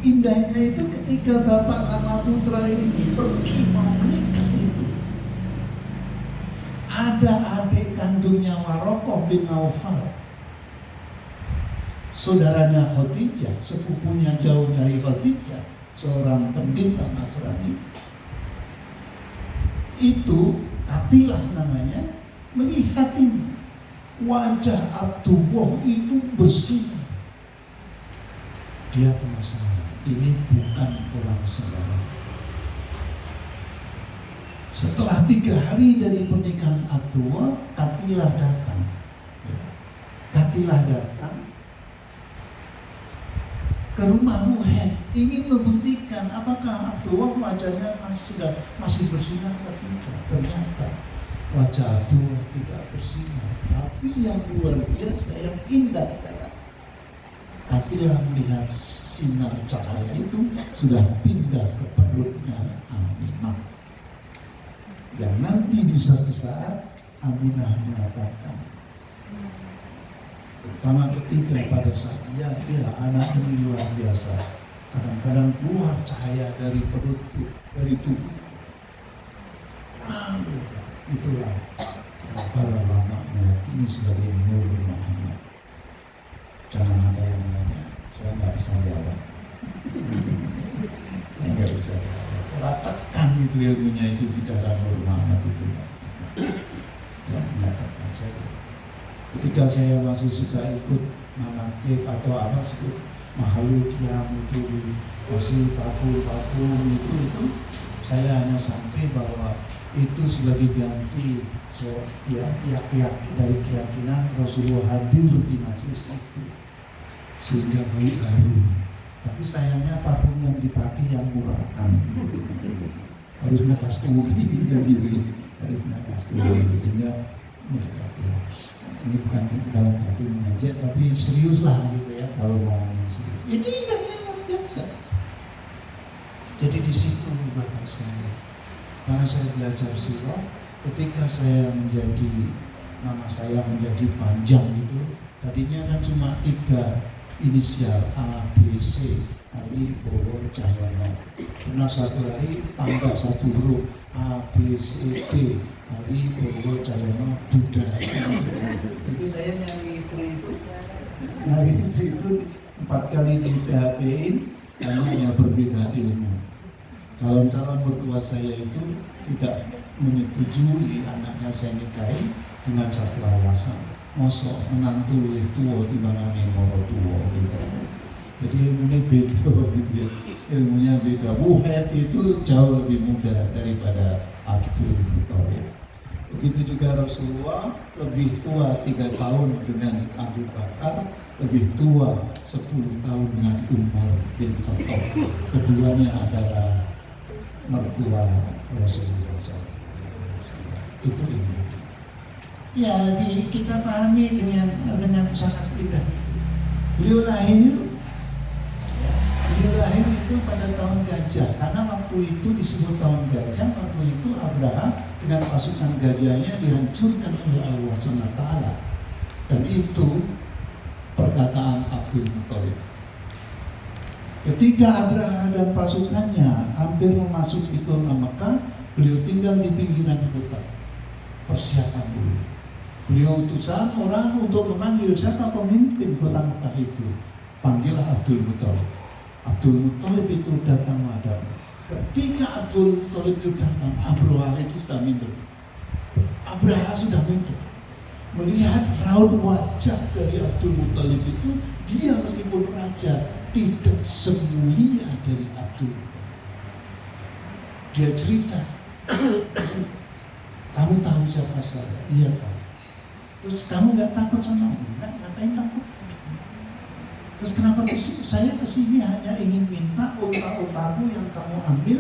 Indahnya itu ketika bapak sama putra ini pergi mau menikah itu, ada adik kandungnya Warokoh bin Naufal, saudaranya Khadijah, sepupunya jauh dari Khadijah, seorang pendeta Nasrani. Itu Atilah namanya, melihat ini wajah Abdullah itu bersinar. Dia penasaran, ini bukan orang sembarang. Setelah 3 hari dari pernikahan Abdullah, Atilah datang. Atilah datang ke rumah Wuhaib, ingin membuktikan apakah Abdullah wajahnya masih bersinar atau tidak. Ternyata wajah Abdullah tidak bersinar, tapi yang luar biasa, yang indah adalah Atilah melihat sinar cahaya itu sudah pindah ke perutnya Aminah. Dan nanti di suatu saat Aminah mengatakan, pertama ketika pada saat dia anak ini luar biasa, kadang-kadang keluar cahaya dari perut, dari tubuh. Lalu itulah para ulama meyakini sebagai Nur Muhammad. Jangan ada yang nanya, saya nggak bisa jawab. Nggak bisa jawab. Ratakan itu ilmunya itu bicara Nur Muhammad itu. Ya, nyatakan saja. Ketika saya masih suka ikut manakib atau apa sih, makhluk yang itu masih parfum itu saya hanya sampai bahwa itu sebagai ganti dari keyakinan Rasulullah hadir di majelis itu, sehingga bau harum Tapi sayangnya parfum yang dipakai yang murah. Harusnya kasturi jadi harusnya kasturi sehingga mendekati. Ini bukan dalam hati mengajak, tapi serius lah gitu ya kalau mau serius. Itu indahnya luar biasa. Jadi di situ Bapak saya, karena saya belajar sirah, ketika saya menjadi nama saya menjadi panjang itu, tadinya kan cuma 3 inisial A, B, C, Ali, Bowo, Cahyono. Pernah satu hari tambah 1 huruf A, B, C, D, Ali, Bowo, Cahyono, Buddha. Itu saya nyari istri itu 4 kali di PHP-in karena hanya berbeda ilmu. Calon-calon mertua saya itu tidak menyetujui anaknya saya nikahi dengan satu alasan. Mosok menantu itu di mana moro tua gitu. Jadi ilmunya beda gitu ya. Ilmunya beda. Wuhet itu jauh lebih muda daripada Abdul Muthalib. Begitu juga Rasulullah lebih tua 3 tahun dengan Abu Bakar, lebih tua 10 tahun dengan Umar bin Khattab. Keduanya adalah mertua Rasulullah SAW. Itu ini. Ya, kita pahami dengan sangat indah. Beliau lahir itu pada tahun gajah, karena waktu itu disebut tahun gajah. Waktu itu Abraham dengan pasukan gajahnya dihancurkan oleh Allah SWT. Dan itu perkataan Abdul Muthalib. Ketika Abraham dan pasukannya hampir memasuki kota Mekah, beliau tinggal di pinggiran kota. Persiapan dulu. Beliau utusan orang untuk memanggil siapa pemimpin kota Mekah itu. Panggillah Abdul Muthalib. Abdul Muthalib itu datang menghadap. Ketika Abdul Muthalib itu datang, Abraham itu sudah minder. Abraham sudah minder. Melihat raut wajah dari Abdul Muthalib itu, dia meskipun raja tidak semulia dari Abdul Muthalib. Dia cerita, kamu tahu siapa saya? Iya tahu. Terus kamu nggak takut sama aku? Nggak, ngapain takut? Terus kenapa saya kesini hanya ingin minta unta-untaku yang kamu ambil,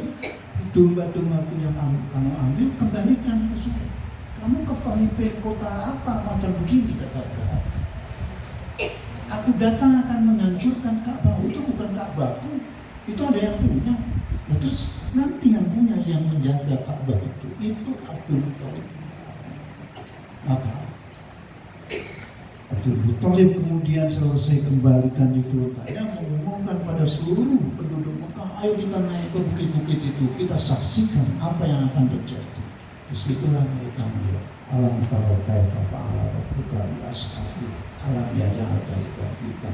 domba-dombaku yang kamu ambil, kembalikan ke sungai. Kamu kepemimpin kota apa macam begini, kata Abraham. Aku datang akan menghancurkan Ka'bah. Itu bukan Ka'bahku, itu ada yang punya. Nah, terus nanti yang punya yang menjaga Ka'bah itu Abdul Muthalib. Maka Abdul Muthalib kemudian selesai kembalikan itu, saya mengumumkan pada seluruh penduduk Mekah, ayo kita naik ke bukit-bukit itu, kita saksikan apa yang akan terjadi. Disitulah mereka melihat alam taro kaifa fa'ala rabbuka bi ashabi alam yaj'al kaida fitan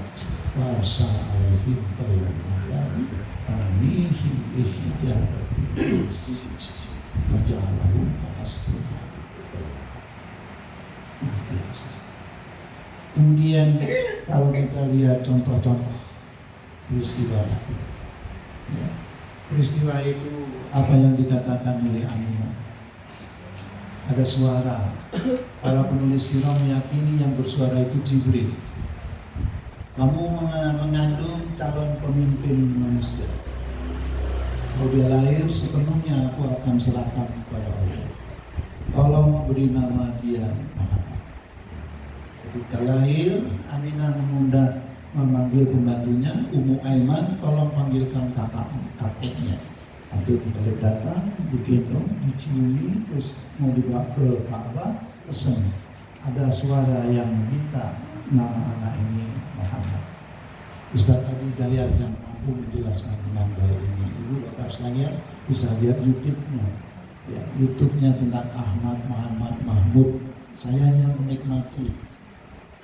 wa arsala alaihim tayran ababil tarmihim bihijarin faja'alahum ka'asfin. Kemudian kalau kita lihat contoh-contoh peristiwa, ya, peristiwa itu apa yang dikatakan oleh Aminah. Ada suara. Para penulis sirah meyakini yang bersuara itu Jibril. Kamu mengandung calon pemimpin manusia. Kalau dia lahir sepenuhnya aku akan serahkan kepada Allah. Tolong beri nama dia Muhammad. Ketika lahir, Aminah memanggil pembantunya, Ummu Aiman, tolong panggilkan kakeknya. Abdul Muthalib datang, digendong, diciumi, terus mau dibawa ke Ka'bah, pesan. Ada suara yang minta nama anak ini Muhammad. Ustaz Abu Dayat yang mampu menjelaskan tentang bayi ini. Ibu bapak sekalian bisa lihat YouTube-nya. Ya, YouTube-nya tentang Ahmad, Muhammad, Mahmud. Saya hanya menikmati.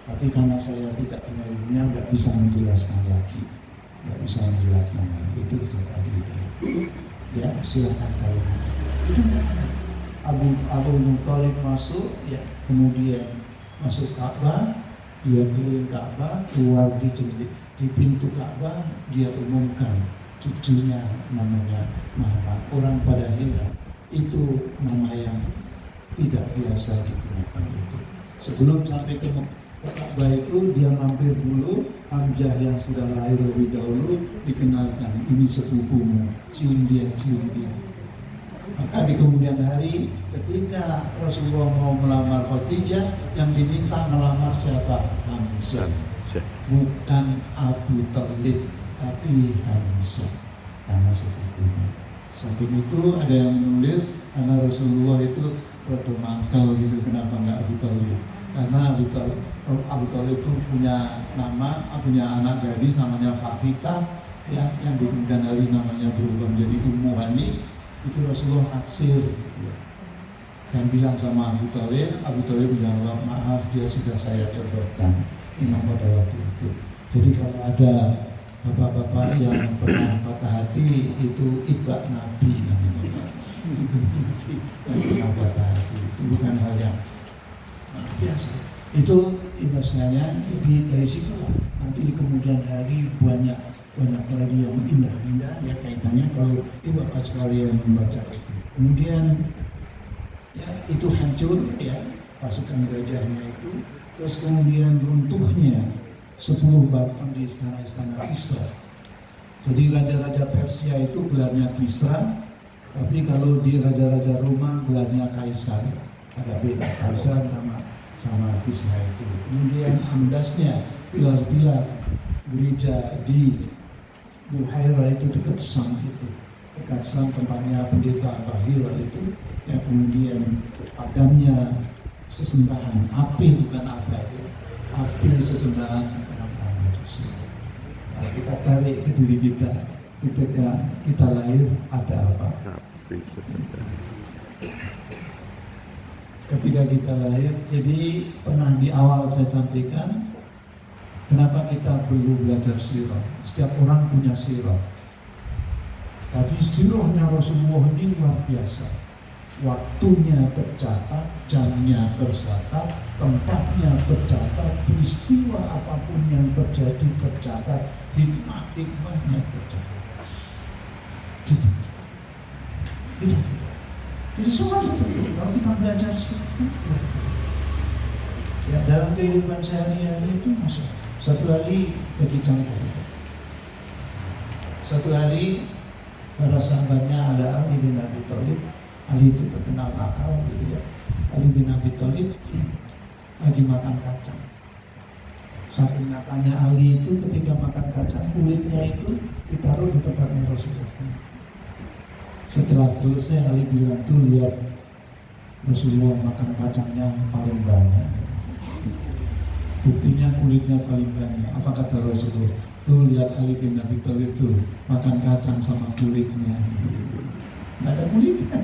Tapi karena saya tidak punya ilmunya, nggak bisa menjelaskan lagi. Nggak bisa menjelaskan lagi. Itu Ustaz Abu Dayat. Ya, silakan kalau itu Abu Muthalib masuk, ya, kemudian masuk Ka'bah, dia keliling Ka'bah, keluar di pintu Ka'bah, dia umumkan cucunya namanya Muhammad. Orang pada heran, itu nama yang tidak biasa digunakan itu. Sebelum sampai ke ke Ka'bah itu dia mampir dulu, Hamzah yang sudah lahir lebih dahulu dikenalkan, ini sepupumu, cium dia. Maka di kemudian hari ketika Rasulullah mau melamar Khadijah, yang diminta melamar siapa? Hamzah. Bukan Abu Thalib, tapi Hamzah, karena sepupunya. Saking itu ada yang menulis karena Rasulullah itu rada mangkal gitu, kenapa nggak Abu Thalib? Karena Abu Thalib itu punya anak gadis namanya Fathitah, ya, yang di kemudian hari namanya berubah menjadi Ummu Hani. Itu Rasulullah naksir dan bilang sama Abu Thalib bilang, maaf, dia sudah saya jodohkan memang pada waktu itu. Jadi kalau ada bapak-bapak yang pernah patah hati, itu ibak Nabi namanya. Yang pernah patah hati itu bukan hal yang biasa. Itu bahasanya. Jadi dari situlah nanti di kemudian hari banyak lagi yang indah ya kaitannya kalau bapak sekalian membaca itu. Kemudian ya itu hancur ya pasukan gajahnya itu, terus kemudian runtuhnya 10 batang di istana Kisra. Jadi raja-raja Persia itu gelarnya Kisra, tapi kalau di raja-raja Roma gelarnya Kaisar. Agak beda, Kaisar sama Kisra itu. Kemudian amblasnya pilar-pilar gereja di Buhaira itu dekat Sam itu, dekat Sam tempatnya pendeta Bahira itu, yang kemudian padamnya sesembahan api, bukan apa itu, api sesembahan orang-orang manusia. Nah, kita tarik ke diri kita ketika kita lahir ada apa? Ketika kita lahir, jadi pernah di awal saya sampaikan, kenapa kita perlu belajar sirah? Setiap orang punya sirah. Tapi sirahnya Rasulullah ini luar biasa. Waktunya tercatat, jamnya tercatat, tempatnya tercatat, peristiwa apapun yang terjadi tercatat, hikmah-hikmahnya tercatat. Gitu. Jadi semua itu kalau kita belajar sirah. Ya dalam kehidupan sehari-hari itu masuk. Satu hari bagi contoh. Satu hari para sahabatnya ada Ali bin Abi Thalib. Ali itu terkenal nakal gitu ya. Ali bin Abi Thalib lagi makan kacang. Saking nakalnya Ali itu ketika makan kacang, kulitnya itu ditaruh di tempatnya Rasulullah. Setelah selesai Ali bilang, tuh lihat Rasulullah makan kacangnya paling banyak. Buktinya kulitnya paling banyak. Apa kata Rasulullah? Tuh lihat Ali bin Abi Thalib tuh makan kacang sama kulitnya. Nggak ada kulitnya.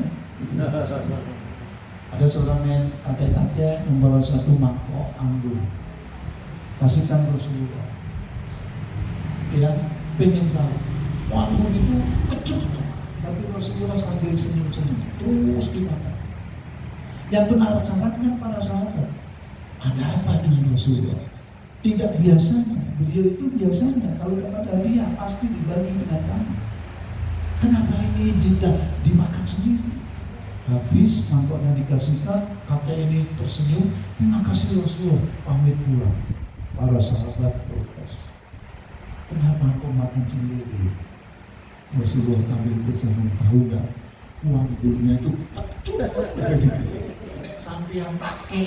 Ada seorang kakek-kakek membawa satu mangkok anggur, kasihkan Rasulullah. Dia pengen tahu, anggur itu kecut, tapi Rasulullah sambil senyum-senyum terus dimakan. Yang penasaran kan para sahabat, ada apa dengan Rasulullah? Tidak biasanya, beliau itu biasanya kalau dapat hadiah pasti dibagi dengan kamu. Kenapa ini tidak dimakan sendiri? Habis mangkoknya dikasihkan, kakek ini tersenyum, terima kasih Rasulullah, pamit pulang. Para sahabat protes, kenapa kau makan sendiri? Rasulullah tampil tersenyum, tahu gak? Uang gurunya itu sampai pakai,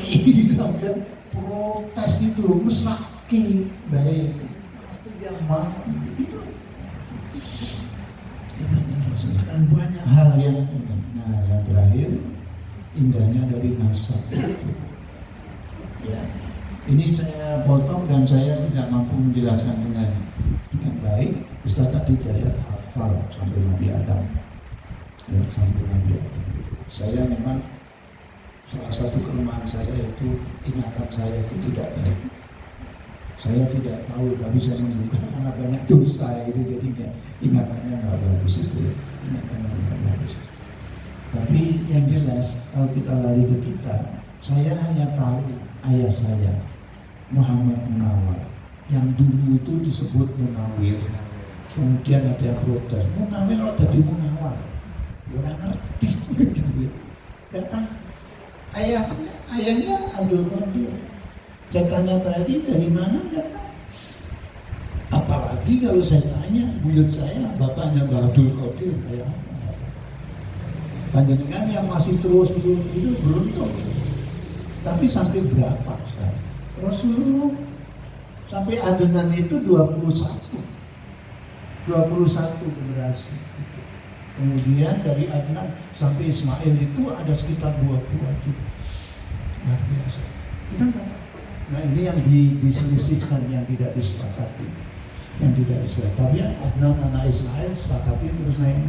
sampai protes itu, mesake, baik, pasti dia makan itu. Dan banyak hal yang yang terakhir indahnya dari nasab. Ya, ini saya potong dan saya tidak mampu menjelaskan dengan baik. Ustaz tadi saya hafal sampai Nabi Adam, ya, sampai Nabi Adam. Saya memang salah satu kelemahan saya itu ingatan saya itu tidak baik. Saya tidak tahu, tapi saya menduga karena banyak dosa itu jadinya ingatannya nggak bagus itu. Ingatannya nggak bagus. Tapi yang jelas kalau kita lari ke kita, saya hanya tahu ayah saya Muhammad Munawar yang dulu itu disebut Munawir. Kemudian ada yang protes, Munawir kok jadi Munawar? Orang ngerti gitu. Dan ayahnya Abdul Qadir. Saya tanya tadi dari mana, nggak tahu. Apalagi kalau saya tanya buyut saya, bapaknya Mbah Abdul Qadir kayak apa? Panjenengan yang masih terus itu beruntung. Tapi sampai berapa sekarang? Rasulullah sampai adenan itu 21 generasi. Kemudian dari Adnan sampai Ismail itu ada sekitar 20 juga. Luar biasa. Kita nggak. Nah ini yang diselisihkan, yang tidak disepakati, Tapi Adnan anak Ismail sepakati terus naik.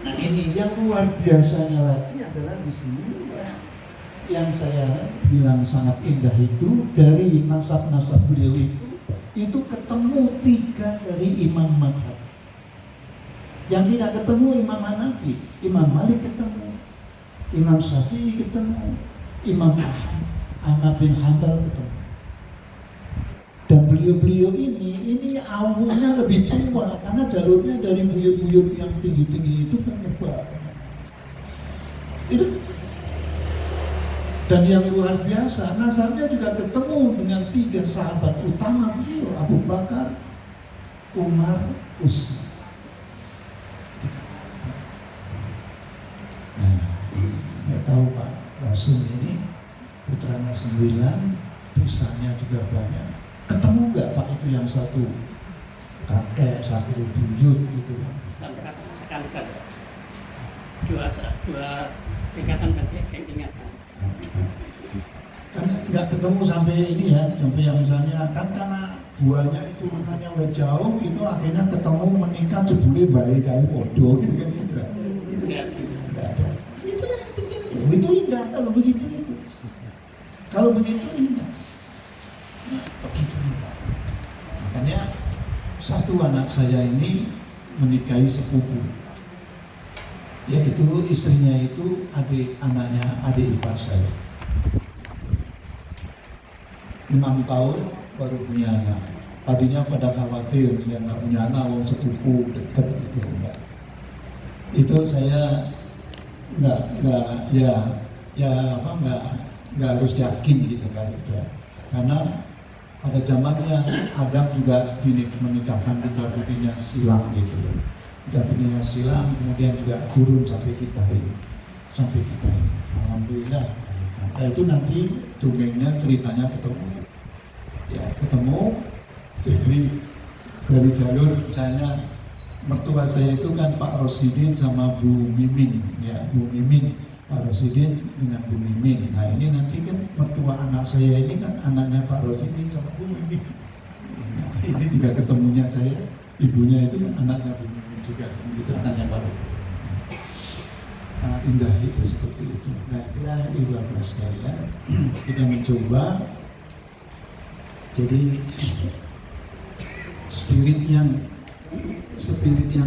Nah ini yang luar biasanya lagi adalah di sini yang saya bilang sangat indah itu dari nasab-nasab beliau itu ketemu 3 dari imam madhab. Yang tidak ketemu Imam Hanafi, Imam Malik ketemu, Imam Syafi'i ketemu, Imam Ahmad bin Hanbal ketemu. Dan beliau-beliau ini awalnya lebih tua karena jalurnya dari buyut-buyut yang tinggi-tinggi itu penyebar. Itu dan yang luar biasa, nasabnya juga ketemu dengan 3 sahabat utama beliau, Abu Bakar, Umar, Utsman. Nah, nggak tahu Pak Rasul ini putranya 9, pisahnya juga banyak. Ketemu nggak Pak itu yang satu kakek, satu buyut gitu? Sampai kata sekali saja. Dua tingkatan masih ingat. Kan nggak ketemu sampai ini ya, sampai yang misalnya kan karena buahnya itu urutannya udah jauh, itu akhirnya ketemu menikah jebule baik kayak bodoh gitu kan gitu. Nggak ada. Itu yang kecil. Itu indah kalau begitu itu. Kalau begitu indah. Nah, begitu indah. Makanya satu anak saya ini menikahi sepupu. Yaitu istrinya itu adik ipar saya. 6 tahun baru punya anak. Tadinya pada khawatir dia nggak punya anak, wong sepupu dekat itu enggak. Itu saya nggak harus yakin gitu kan ya. Karena pada zamannya Adam juga menikahkan putra-putrinya silang gitu. Putra-putrinya silang, kemudian juga turun sampai kita ini. Alhamdulillah. Nah itu nanti dongengnya ceritanya ketemu. Ya ketemu, jadi dari jalur misalnya mertua saya itu kan Pak Rosidin sama Bu Mimin, ya Bu Mimin, Pak Rosidin dengan Bu Mimin. Nah ini nanti kan mertua anak saya ini kan anaknya Pak Rosidin sama Bu Mimin. Nah, ini juga ketemunya saya, ibunya itu kan anaknya Bu Mimin juga, itu anaknya Pak Rosidin. Nah, indah itu seperti itu. Nah itulah ibu bapak sekalian, kita mencoba. Jadi spirit yang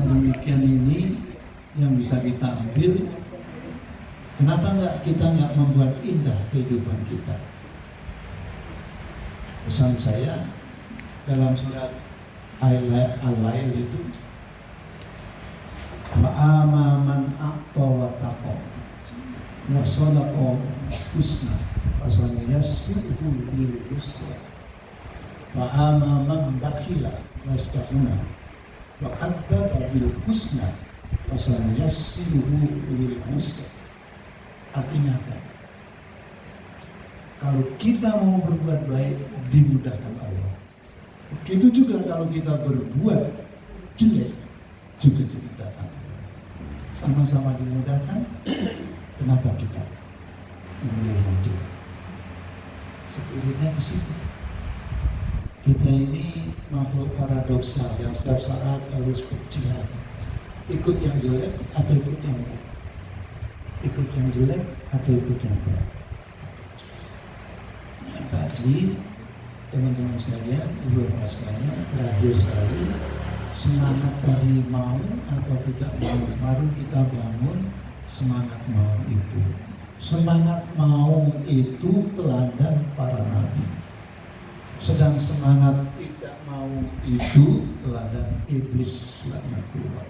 demikian ini yang bisa kita ambil. Kenapa kita nggak membuat indah kehidupan kita? Pesan saya dalam surat Al-Lail itu, fa'ama man a'ta wa taqa wa sadaqa husna fasanyassiruhu lil yusra. Fa'ama man bakhila wastaghna wa kadzdzaba bil husna fasanyassiruhu lil usra. Artinya apa? Kalau kita mau berbuat baik, dimudahkan Allah. Begitu juga kalau kita berbuat jelek, juga dimudahkan. Sama-sama dimudahkan. Kenapa kita memilih yang jelek? Spiritnya di situ. Kita ini makhluk paradoksal yang setiap saat harus berjihad. Ikut yang jelek atau ikut yang baik. Ikut yang jelek atau ikut yang baik. Pak Haji, teman-teman sekalian, ibu bapak sekalian, terakhir sekali, semangat tadi mau atau tidak mau, baru kita bangun semangat mau itu. Semangat mau itu teladan para nabi. Sedang semangat tidak mau itu teladan iblis laknatullah.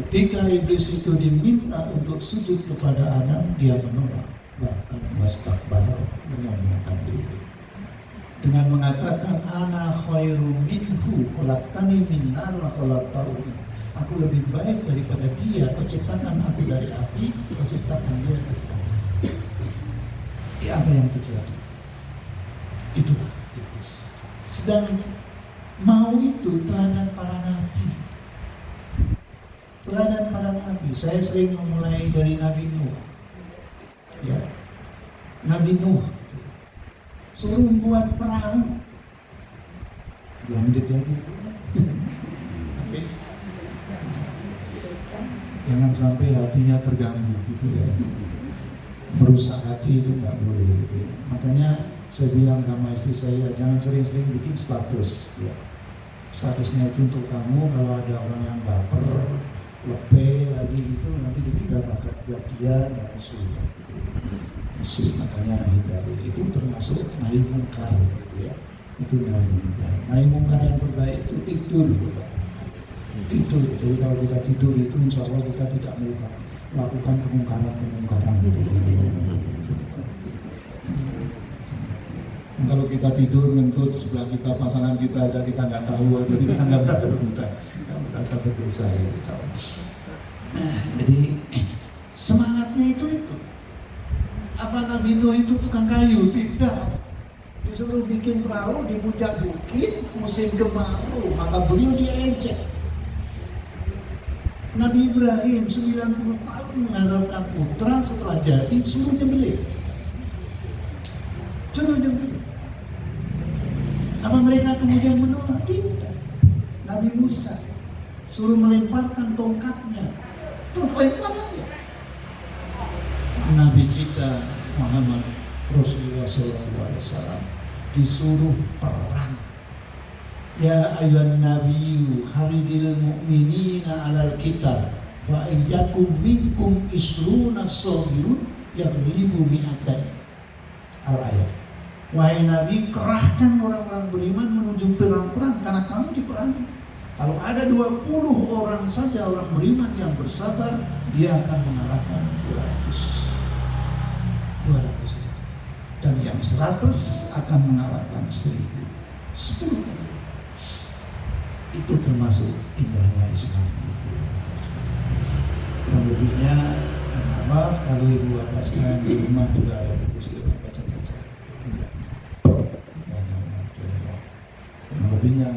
Ketika iblis itu diminta untuk sujud kepada Adam, dia menolak. bahkan wastakbar, menyembahkan diri dengan mengatakan ana khairu minhu khalaqtani min nar wa khalaqtahu min. Aku lebih baik daripada dia, kau ciptakan aku dari api, kau ciptakan dia dari api. Apa yang terjadi? Itulah iblis. Sedang mau itu teladan para nabi. Teladan para nabi. Saya sering memulai dari Nabi Nuh. Ya, Nabi Nuh suruh membuat perahu. Yang terjadi itu. Jangan sampai hatinya terganggu gitu ya. Merusak hati itu nggak boleh gitu ya. Makanya saya bilang sama istri saya, jangan sering-sering bikin status ya. Statusnya itu untuk kamu, kalau ada orang yang baper, lebih lagi gitu, nanti dikira bakal buat dia nggak musuh. Makanya hindari. Itu termasuk nahi mungkar gitu ya. Itu nahi mungkar. Nahi mungkar yang terbaik itu tidur gitu. Tidur. Jadi kalau kita tidur itu insya Allah kita tidak melakukan kemungkaran gitu. Kalau kita tidur ngentut sebelah kita pasangan kita aja kita nggak tahu, jadi kita nggak berdosa. Jadi semangatnya itu. Apa Nabi Nuh itu tukang kayu? Tidak. Disuruh bikin perahu di puncak bukit musim kemarau, maka beliau diejek. Nabi Ibrahim 90 tahun mengharapkan putra, setelah jadi suruh nyembelih. Apa mereka kemudian menolak? Tidak. Nabi Musa suruh melemparkan tongkatnya, terus lempar aja. Nabi kita Muhammad Rasulullah SAW disuruh perang. Ya ayuhan nabiyyu haridil mu'minina alal kitab wa iyyakum minkum isruna sabirun yaghlibu mi'atan. Al-ayat. Wahai Nabi, kerahkan orang-orang beriman menuju perang-perang karena kamu diperangi. Kalau ada 20 orang saja orang beriman yang bersabar, dia akan mengalahkan 200. Dan yang 100 akan mengalahkan 1000. 10 kali. Itu termasuk indahnya Islam. Lebihnya, maaf kalau ibu bapak sekalian di rumah juga ada buku baca-baca. Lebihnya